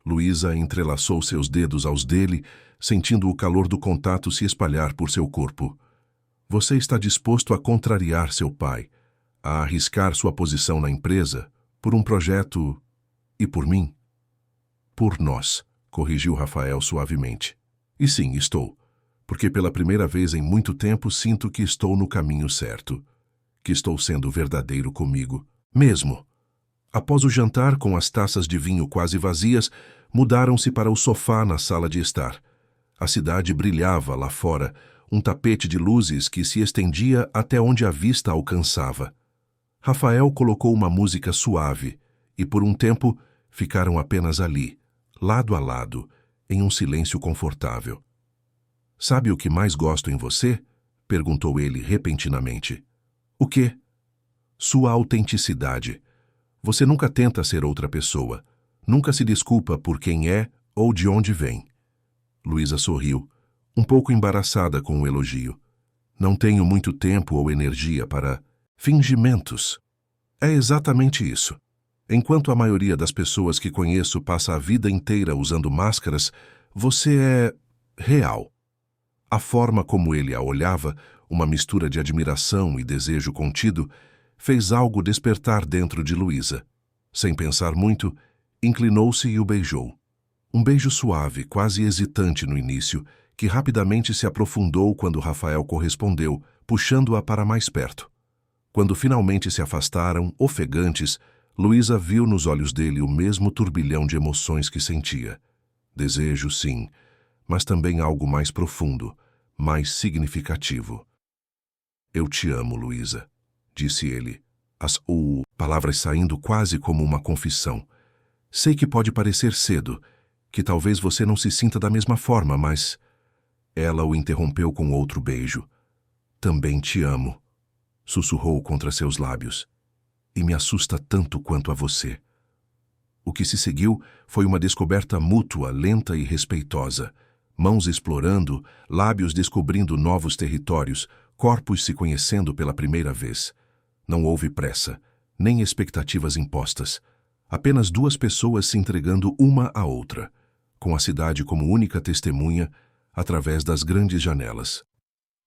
Luísa entrelaçou seus dedos aos dele, sentindo o calor do contato se espalhar por seu corpo. Você está disposto a contrariar seu pai, a arriscar sua posição na empresa, por um projeto e por mim? Por nós, corrigiu Rafael suavemente. E sim, estou, porque pela primeira vez em muito tempo sinto que estou no caminho certo, que estou sendo verdadeiro comigo, mesmo. Após o jantar, com as taças de vinho quase vazias, mudaram-se para o sofá na sala de estar. A cidade brilhava lá fora, um tapete de luzes que se estendia até onde a vista alcançava. Rafael colocou uma música suave e, por um tempo, ficaram apenas ali, lado a lado, em um silêncio confortável. Sabe o que mais gosto em você? Perguntou ele repentinamente. O quê? Sua autenticidade. Você nunca tenta ser outra pessoa. Nunca se desculpa por quem é ou de onde vem. Luísa sorriu, um pouco embaraçada com o elogio. Não tenho muito tempo ou energia para fingimentos. É exatamente isso. Enquanto a maioria das pessoas que conheço passa a vida inteira usando máscaras, você é real. A forma como ele a olhava, uma mistura de admiração e desejo contido, fez algo despertar dentro de Luísa. Sem pensar muito, inclinou-se e o beijou. Um beijo suave, quase hesitante no início, que rapidamente se aprofundou quando Rafael correspondeu, puxando-a para mais perto. Quando finalmente se afastaram, ofegantes, Luísa viu nos olhos dele o mesmo turbilhão de emoções que sentia. Desejo, sim, mas também algo mais profundo, mais significativo. Eu te amo, Luísa, disse ele, as palavras saindo quase como uma confissão. Sei que pode parecer cedo, que talvez você não se sinta da mesma forma, mas... Ela o interrompeu com outro beijo. Também te amo, sussurrou contra seus lábios. E me assusta tanto quanto a você. O que se seguiu foi uma descoberta mútua, lenta e respeitosa. Mãos explorando, lábios descobrindo novos territórios, corpos se conhecendo pela primeira vez. Não houve pressa, nem expectativas impostas. Apenas duas pessoas se entregando uma à outra, com a cidade como única testemunha, através das grandes janelas.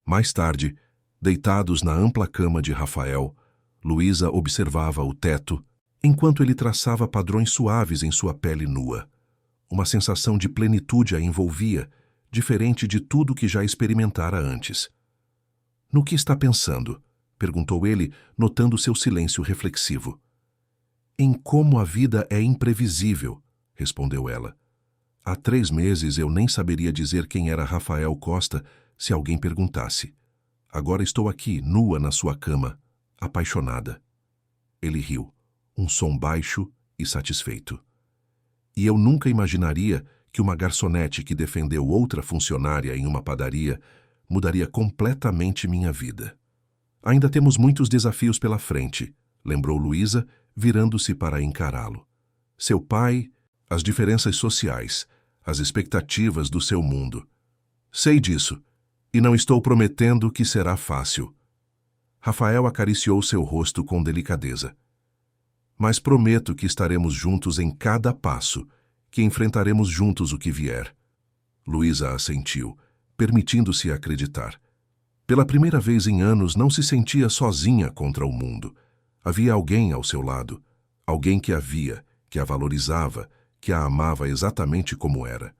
Mais tarde, deitados na ampla cama de Rafael, Luísa observava o teto, enquanto ele traçava padrões suaves em sua pele nua. Uma sensação de plenitude a envolvia, diferente de tudo que já experimentara antes. No que está pensando? Perguntou ele, notando seu silêncio reflexivo. Em como a vida é imprevisível, respondeu ela. Há 3 meses eu nem saberia dizer quem era Rafael Costa se alguém perguntasse. Agora estou aqui, nua na sua cama, apaixonada. Ele riu, um som baixo e satisfeito. E eu nunca imaginaria que uma garçonete que defendeu outra funcionária em uma padaria mudaria completamente minha vida. Ainda temos muitos desafios pela frente, lembrou Luísa, virando-se para encará-lo. Seu pai, as diferenças sociais, as expectativas do seu mundo. Sei disso, e não estou prometendo que será fácil. Rafael acariciou seu rosto com delicadeza. Mas prometo que estaremos juntos em cada passo, que enfrentaremos juntos o que vier. Luísa assentiu, permitindo-se acreditar. Pela primeira vez em anos não se sentia sozinha contra o mundo. Havia alguém ao seu lado, alguém que a via, que a valorizava, que a amava exatamente como era.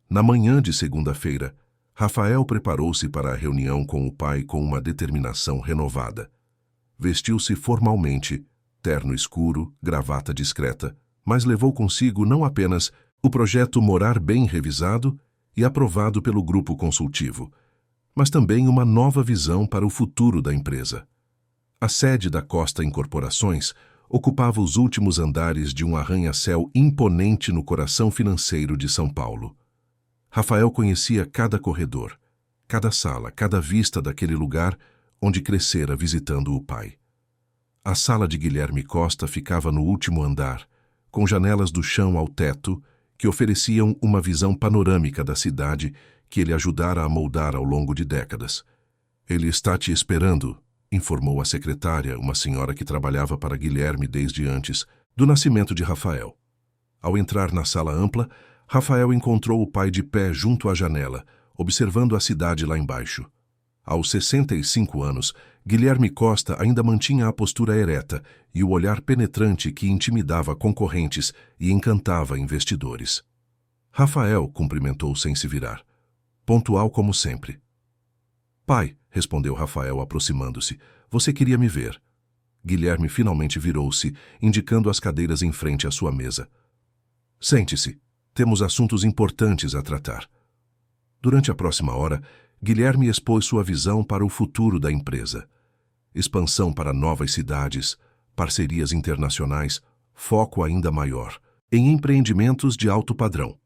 Na manhã de segunda-feira, Rafael preparou-se para a reunião com o pai com uma determinação renovada. Vestiu-se formalmente, terno escuro, gravata discreta, mas levou consigo não apenas o projeto Morar Bem revisado e aprovado pelo grupo consultivo, mas também uma nova visão para o futuro da empresa. A sede da Costa Incorporações ocupava os últimos andares de um arranha-céu imponente no coração financeiro de São Paulo. Rafael conhecia cada corredor, cada sala, cada vista daquele lugar onde crescera visitando o pai. A sala de Guilherme Costa ficava no último andar, com janelas do chão ao teto que ofereciam uma visão panorâmica da cidade que ele ajudara a moldar ao longo de décadas. Ele está te esperando, informou a secretária, uma senhora que trabalhava para Guilherme desde antes do nascimento de Rafael. Ao entrar na sala ampla, Rafael encontrou o pai de pé junto à janela, observando a cidade lá embaixo. Aos 65 anos, Guilherme Costa ainda mantinha a postura ereta e o olhar penetrante que intimidava concorrentes e encantava investidores. Rafael cumprimentou sem se virar, pontual como sempre. Pai, respondeu Rafael aproximando-se, você queria me ver. Guilherme finalmente virou-se, indicando as cadeiras em frente à sua mesa. Sente-se, temos assuntos importantes a tratar. Durante a próxima hora, Guilherme expôs sua visão para o futuro da empresa. Expansão para novas cidades, parcerias internacionais, foco ainda maior, em empreendimentos de alto padrão.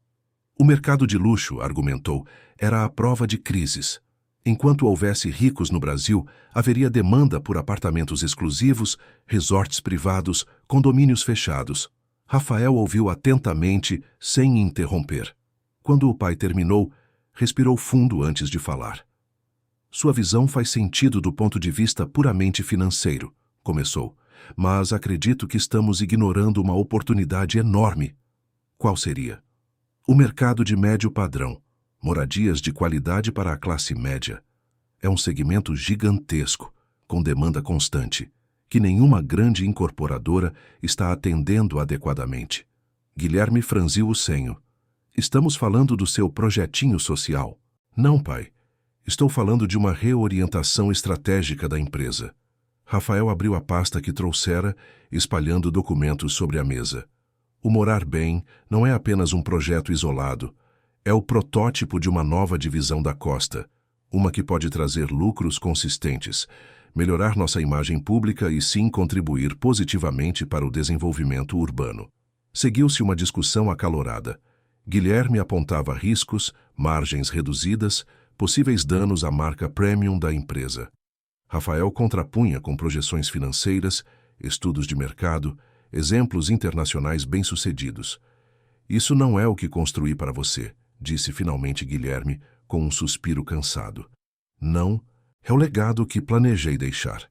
O mercado de luxo, argumentou, era a prova de crises. Enquanto houvesse ricos no Brasil, haveria demanda por apartamentos exclusivos, resorts privados, condomínios fechados. Rafael ouviu atentamente, sem interromper. Quando o pai terminou, respirou fundo antes de falar. Sua visão faz sentido do ponto de vista puramente financeiro, começou, mas acredito que estamos ignorando uma oportunidade enorme. Qual seria? O mercado de médio padrão, moradias de qualidade para a classe média. É um segmento gigantesco, com demanda constante, que nenhuma grande incorporadora está atendendo adequadamente. Guilherme franziu o senho. Estamos falando do seu projetinho social? Não, pai. Estou falando de uma reorientação estratégica da empresa. Rafael abriu a pasta que trouxera, espalhando documentos sobre a mesa. O Morar Bem não é apenas um projeto isolado. É o protótipo de uma nova divisão da Costa, uma que pode trazer lucros consistentes, melhorar nossa imagem pública e sim contribuir positivamente para o desenvolvimento urbano. Seguiu-se uma discussão acalorada. Guilherme apontava riscos, margens reduzidas, possíveis danos à marca premium da empresa. Rafael contrapunha com projeções financeiras, estudos de mercado, exemplos internacionais bem-sucedidos. Isso não é o que construí para você, disse finalmente Guilherme, com um suspiro cansado. Não, é o legado que planejei deixar.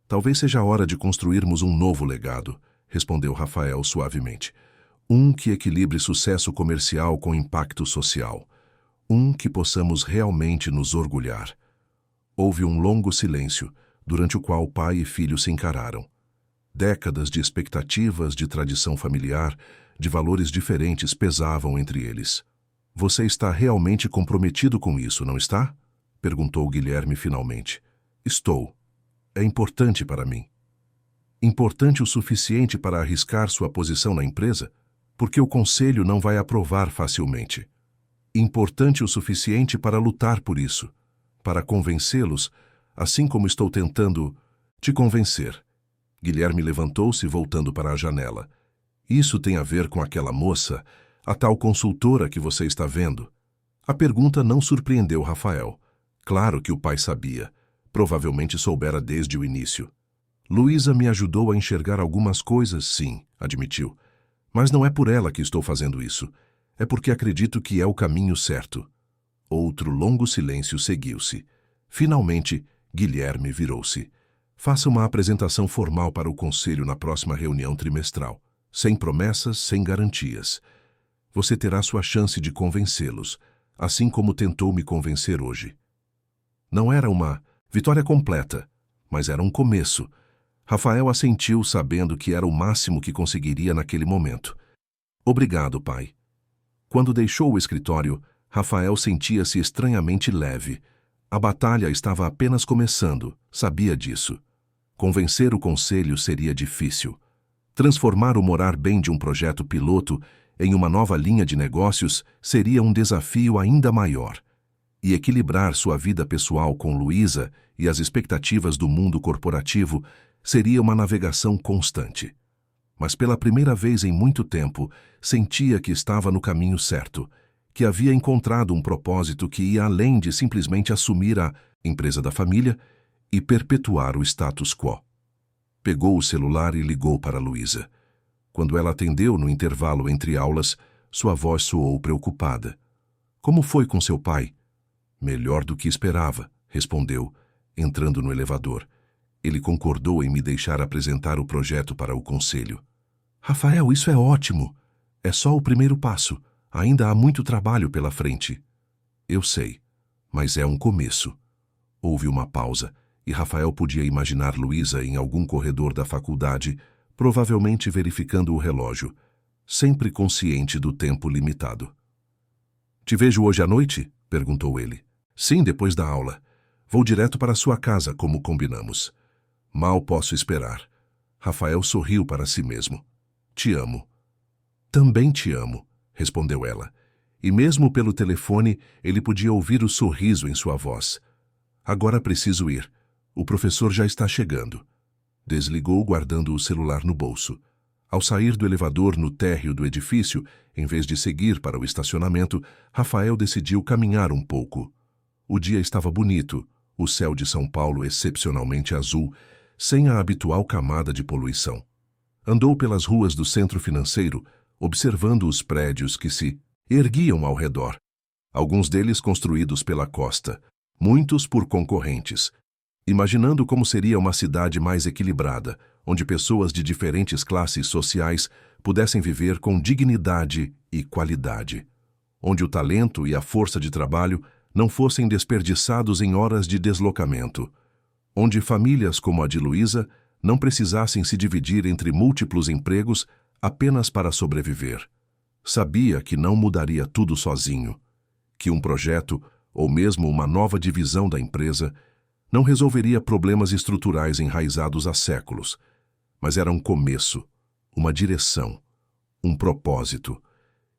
Talvez seja a hora de construirmos um novo legado, respondeu Rafael suavemente. Um que equilibre sucesso comercial com impacto social. Um que possamos realmente nos orgulhar. Houve um longo silêncio, durante o qual pai e filho se encararam. Décadas de expectativas, de tradição familiar, de valores diferentes pesavam entre eles. Você está realmente comprometido com isso, não está? Perguntou Guilherme finalmente. Estou. É importante para mim. Importante o suficiente para arriscar sua posição na empresa? Porque o conselho não vai aprovar facilmente. Importante o suficiente para lutar por isso, para convencê-los, assim como estou tentando te convencer. Guilherme levantou-se, voltando para a janela. Isso tem a ver com aquela moça, a tal consultora que você está vendo? A pergunta não surpreendeu Rafael. Claro que o pai sabia. Provavelmente soubera desde o início. Luísa me ajudou a enxergar algumas coisas, sim, admitiu. Mas não é por ela que estou fazendo isso. É porque acredito que é o caminho certo. Outro longo silêncio seguiu-se. Finalmente, Guilherme virou-se. Faça uma apresentação formal para o conselho na próxima reunião trimestral. Sem promessas, sem garantias. Você terá sua chance de convencê-los, assim como tentou me convencer hoje. Não era uma vitória completa, mas era um começo. Rafael assentiu, sabendo que era o máximo que conseguiria naquele momento. Obrigado, pai. Quando deixou o escritório, Rafael sentia-se estranhamente leve. A batalha estava apenas começando, sabia disso. Convencer o conselho seria difícil. Transformar o Morar Bem de um projeto piloto em uma nova linha de negócios seria um desafio ainda maior. E equilibrar sua vida pessoal com Luísa e as expectativas do mundo corporativo seria uma navegação constante. Mas pela primeira vez em muito tempo, sentia que estava no caminho certo, que havia encontrado um propósito que ia além de simplesmente assumir a empresa da família e perpetuar o status quo. Pegou o celular e ligou para Luísa. Quando ela atendeu no intervalo entre aulas, sua voz soou preocupada. Como foi com seu pai? Melhor do que esperava, respondeu, entrando no elevador. Ele concordou em me deixar apresentar o projeto para o conselho. Rafael, isso é ótimo. É só o primeiro passo. Ainda há muito trabalho pela frente. Eu sei, mas é um começo. Houve uma pausa, e Rafael podia imaginar Luísa em algum corredor da faculdade, provavelmente verificando o relógio, sempre consciente do tempo limitado. Te vejo hoje à noite? Perguntou ele. Sim, depois da aula. Vou direto para sua casa, como combinamos. Mal posso esperar. Rafael sorriu para si mesmo. Te amo. Também te amo, respondeu ela. E mesmo pelo telefone, ele podia ouvir o sorriso em sua voz. Agora preciso ir. O professor já está chegando. Desligou, guardando o celular no bolso. Ao sair do elevador no térreo do edifício, em vez de seguir para o estacionamento, Rafael decidiu caminhar um pouco. O dia estava bonito, o céu de São Paulo excepcionalmente azul, sem a habitual camada de poluição. Andou pelas ruas do centro financeiro, observando os prédios que se erguiam ao redor. Alguns deles construídos pela Costa, muitos por concorrentes. Imaginando como seria uma cidade mais equilibrada, onde pessoas de diferentes classes sociais pudessem viver com dignidade e qualidade. Onde o talento e a força de trabalho não fossem desperdiçados em horas de deslocamento. Onde famílias como a de Luísa não precisassem se dividir entre múltiplos empregos apenas para sobreviver. Sabia que não mudaria tudo sozinho, que um projeto, ou mesmo uma nova divisão da empresa, Não resolveria problemas estruturais enraizados há séculos, mas era um começo, uma direção, um propósito.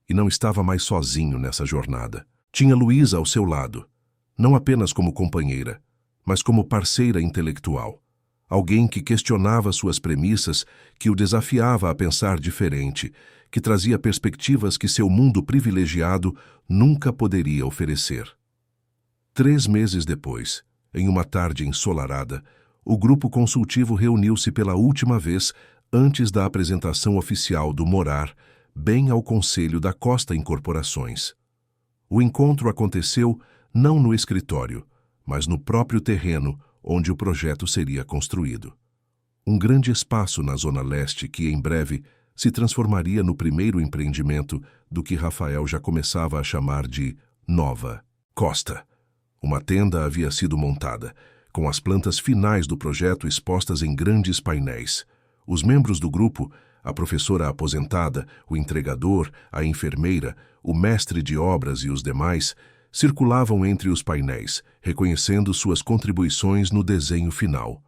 E não estava mais sozinho nessa jornada. Tinha Luísa ao seu lado, não apenas como companheira, mas como parceira intelectual. Alguém que questionava suas premissas, que o desafiava a pensar diferente, que trazia perspectivas que seu mundo privilegiado nunca poderia oferecer. 3 meses depois, em uma tarde ensolarada, o grupo consultivo reuniu-se pela última vez antes da apresentação oficial do Morar, bem ao Conselho da Costa Incorporações. O encontro aconteceu não no escritório, mas no próprio terreno onde o projeto seria construído. Um grande espaço na Zona Leste que, em breve, se transformaria no primeiro empreendimento do que Rafael já começava a chamar de Nova Costa. Uma tenda havia sido montada, com as plantas finais do projeto expostas em grandes painéis. Os membros do grupo, a professora aposentada, o entregador, a enfermeira, o mestre de obras e os demais, circulavam entre os painéis, reconhecendo suas contribuições no desenho final.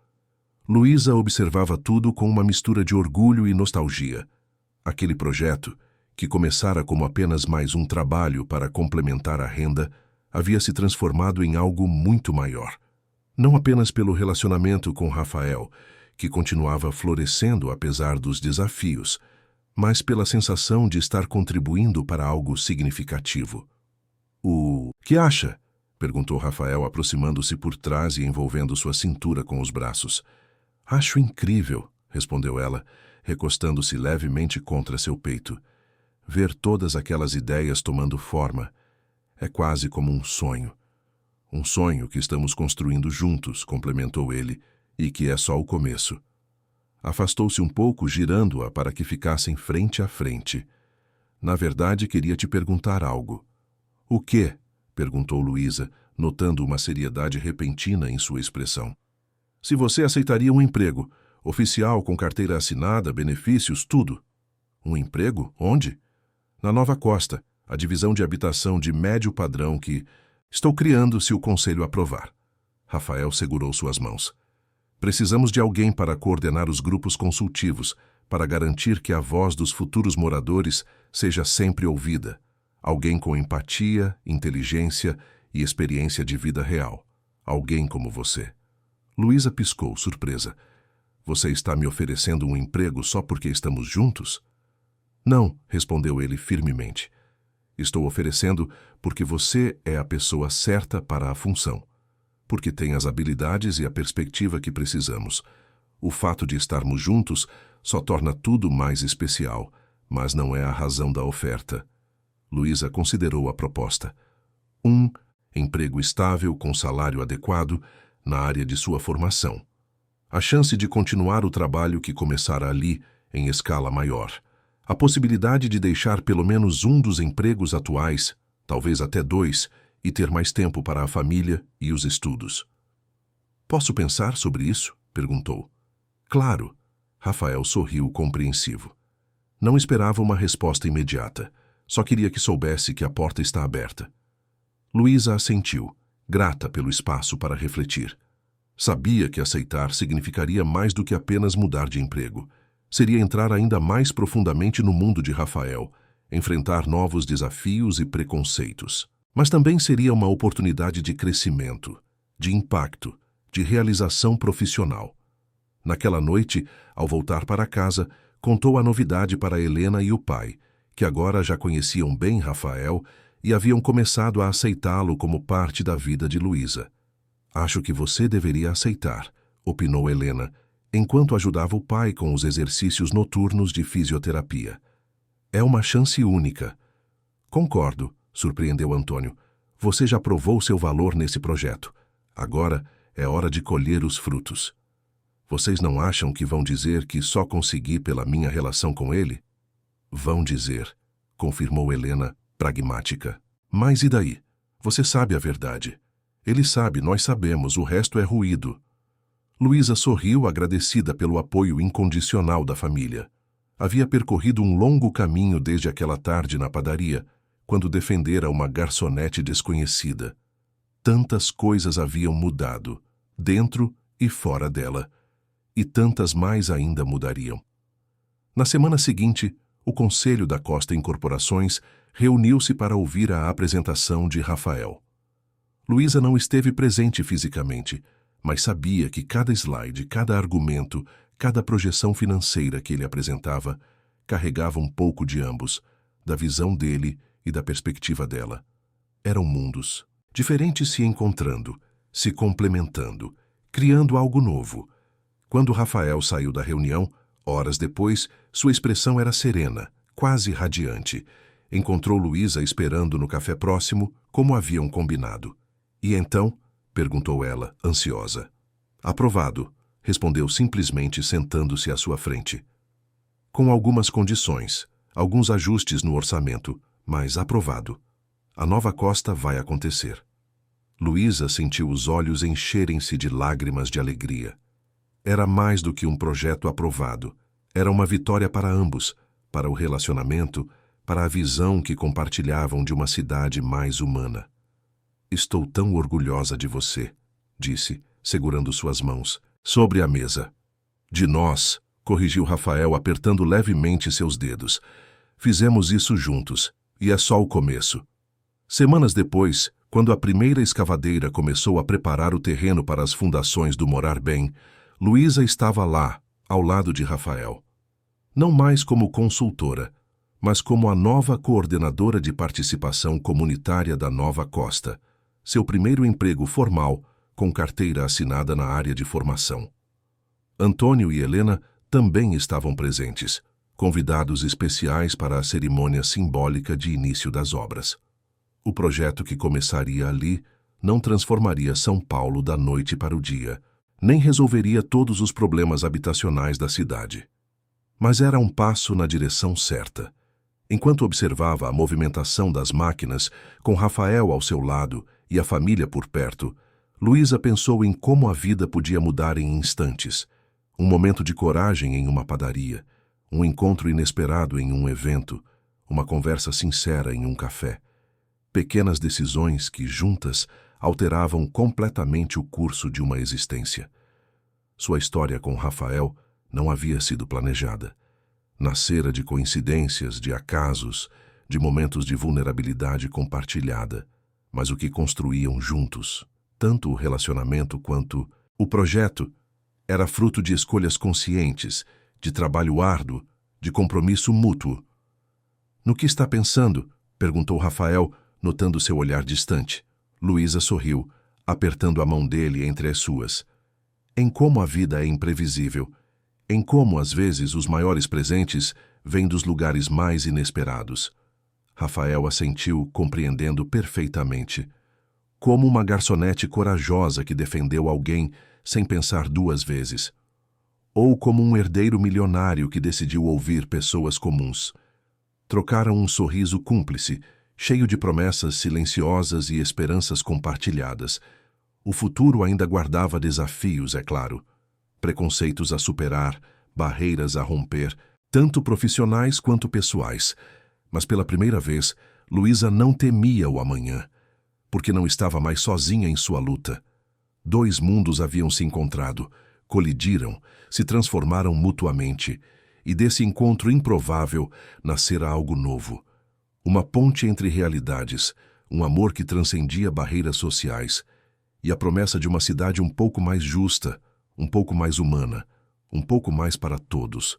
Luísa observava tudo com uma mistura de orgulho e nostalgia. Aquele projeto, que começara como apenas mais um trabalho para complementar a renda, havia se transformado em algo muito maior. Não apenas pelo relacionamento com Rafael, que continuava florescendo apesar dos desafios, mas pela sensação de estar contribuindo para algo significativo. "O que acha?" perguntou Rafael, aproximando-se por trás e envolvendo sua cintura com os braços. "Acho incrível", respondeu ela, recostando-se levemente contra seu peito. "Ver todas aquelas ideias tomando forma é quase como um sonho. Um sonho que estamos construindo juntos", complementou ele, "e que é só o começo." Afastou-se um pouco, girando-a para que ficassem frente a frente. "Na verdade, queria te perguntar algo." "O quê?" perguntou Luísa, notando uma seriedade repentina em sua expressão. "Se você aceitaria um emprego, oficial, com carteira assinada, benefícios, tudo." "Um emprego? Onde?" "Na Nova Costa, a divisão de habitação de médio padrão que estou criando se o conselho aprovar." Rafael segurou suas mãos. "Precisamos de alguém para coordenar os grupos consultivos, para garantir que a voz dos futuros moradores seja sempre ouvida. Alguém com empatia, inteligência e experiência de vida real. Alguém como você." Luísa piscou, surpresa. "Você está me oferecendo um emprego só porque estamos juntos?" "Não", respondeu ele firmemente. "Estou oferecendo porque você é a pessoa certa para a função. Porque tem as habilidades e a perspectiva que precisamos. O fato de estarmos juntos só torna tudo mais especial, mas não é a razão da oferta." Luísa considerou a proposta. Um emprego estável com salário adequado na área de sua formação. A chance de continuar o trabalho que começara ali, em escala maior. A possibilidade de deixar pelo menos um dos empregos atuais, talvez até 2, e ter mais tempo para a família e os estudos. "Posso pensar sobre isso?" perguntou. "Claro." Rafael sorriu compreensivo. Não esperava uma resposta imediata. Só queria que soubesse que a porta está aberta. Luísa assentiu, grata pelo espaço para refletir. Sabia que aceitar significaria mais do que apenas mudar de emprego. Seria entrar ainda mais profundamente no mundo de Rafael, enfrentar novos desafios e preconceitos. Mas também seria uma oportunidade de crescimento, de impacto, de realização profissional. Naquela noite, ao voltar para casa, contou a novidade para Helena e o pai, que agora já conheciam bem Rafael e haviam começado a aceitá-lo como parte da vida de Luísa. "Acho que você deveria aceitar", opinou Helena, enquanto ajudava o pai com os exercícios noturnos de fisioterapia. "É uma chance única." "Concordo", surpreendeu Antônio. "Você já provou seu valor nesse projeto. Agora é hora de colher os frutos." "Vocês não acham que vão dizer que só consegui pela minha relação com ele?" "Vão dizer", confirmou Helena, pragmática. "Mas e daí? Você sabe a verdade. Ele sabe, nós sabemos, o resto é ruído." Luísa sorriu, agradecida pelo apoio incondicional da família. Havia percorrido um longo caminho desde aquela tarde na padaria, quando defendera uma garçonete desconhecida. Tantas coisas haviam mudado, dentro e fora dela. E tantas mais ainda mudariam. Na semana seguinte, o Conselho da Costa Incorporações reuniu-se para ouvir a apresentação de Rafael. Luísa não esteve presente fisicamente, mas sabia que cada slide, cada argumento, cada projeção financeira que ele apresentava carregava um pouco de ambos, da visão dele e da perspectiva dela. Eram mundos, diferentes se encontrando, se complementando, criando algo novo. Quando Rafael saiu da reunião, horas depois, sua expressão era serena, quase radiante. Encontrou Luísa esperando no café próximo, como haviam combinado. E então? Perguntou ela, ansiosa. Aprovado, respondeu simplesmente sentando-se à sua frente. Com algumas condições, alguns ajustes no orçamento, mas aprovado. A nova Costa vai acontecer. Luísa sentiu os olhos encherem-se de lágrimas de alegria. Era mais do que um projeto aprovado. Era uma vitória para ambos, para o relacionamento, para a visão que compartilhavam de uma cidade mais humana. Estou tão orgulhosa de você, disse, segurando suas mãos, sobre a mesa. De nós, corrigiu Rafael apertando levemente seus dedos. Fizemos isso juntos, e é só o começo. Semanas depois, quando a primeira escavadeira começou a preparar o terreno para as fundações do Morar Bem, Luísa estava lá, ao lado de Rafael. Não mais como consultora, mas como a nova coordenadora de participação comunitária da Nova Costa, seu primeiro emprego formal, com carteira assinada na área de formação. Antônio e Helena também estavam presentes, convidados especiais para a cerimônia simbólica de início das obras. O projeto que começaria ali não transformaria São Paulo da noite para o dia, nem resolveria todos os problemas habitacionais da cidade. Mas era um passo na direção certa. Enquanto observava a movimentação das máquinas, com Rafael ao seu lado e a família por perto, Luísa pensou em como a vida podia mudar em instantes. Um momento de coragem em uma padaria, um encontro inesperado em um evento, uma conversa sincera em um café. Pequenas decisões que, juntas, alteravam completamente o curso de uma existência. Sua história com Rafael não havia sido planejada. Nascera de coincidências, de acasos, de momentos de vulnerabilidade compartilhada, mas o que construíam juntos, tanto o relacionamento quanto o projeto, era fruto de escolhas conscientes, de trabalho árduo, de compromisso mútuo. No que está pensando? Perguntou Rafael, notando seu olhar distante. Luísa sorriu, apertando a mão dele entre as suas. Em como a vida é imprevisível, em como, às vezes, os maiores presentes vêm dos lugares mais inesperados. Rafael assentiu, compreendendo perfeitamente. Como uma garçonete corajosa que defendeu alguém sem pensar duas vezes. Ou como um herdeiro milionário que decidiu ouvir pessoas comuns. Trocaram um sorriso cúmplice, cheio de promessas silenciosas e esperanças compartilhadas. O futuro ainda guardava desafios, é claro. Preconceitos a superar, barreiras a romper, tanto profissionais quanto pessoais. Mas pela primeira vez, Luísa não temia o amanhã, porque não estava mais sozinha em sua luta. Dois mundos haviam se encontrado, colidiram, se transformaram mutuamente, e desse encontro improvável nascera algo novo. Uma ponte entre realidades, um amor que transcendia barreiras sociais, e a promessa de uma cidade um pouco mais justa, um pouco mais humana, um pouco mais para todos.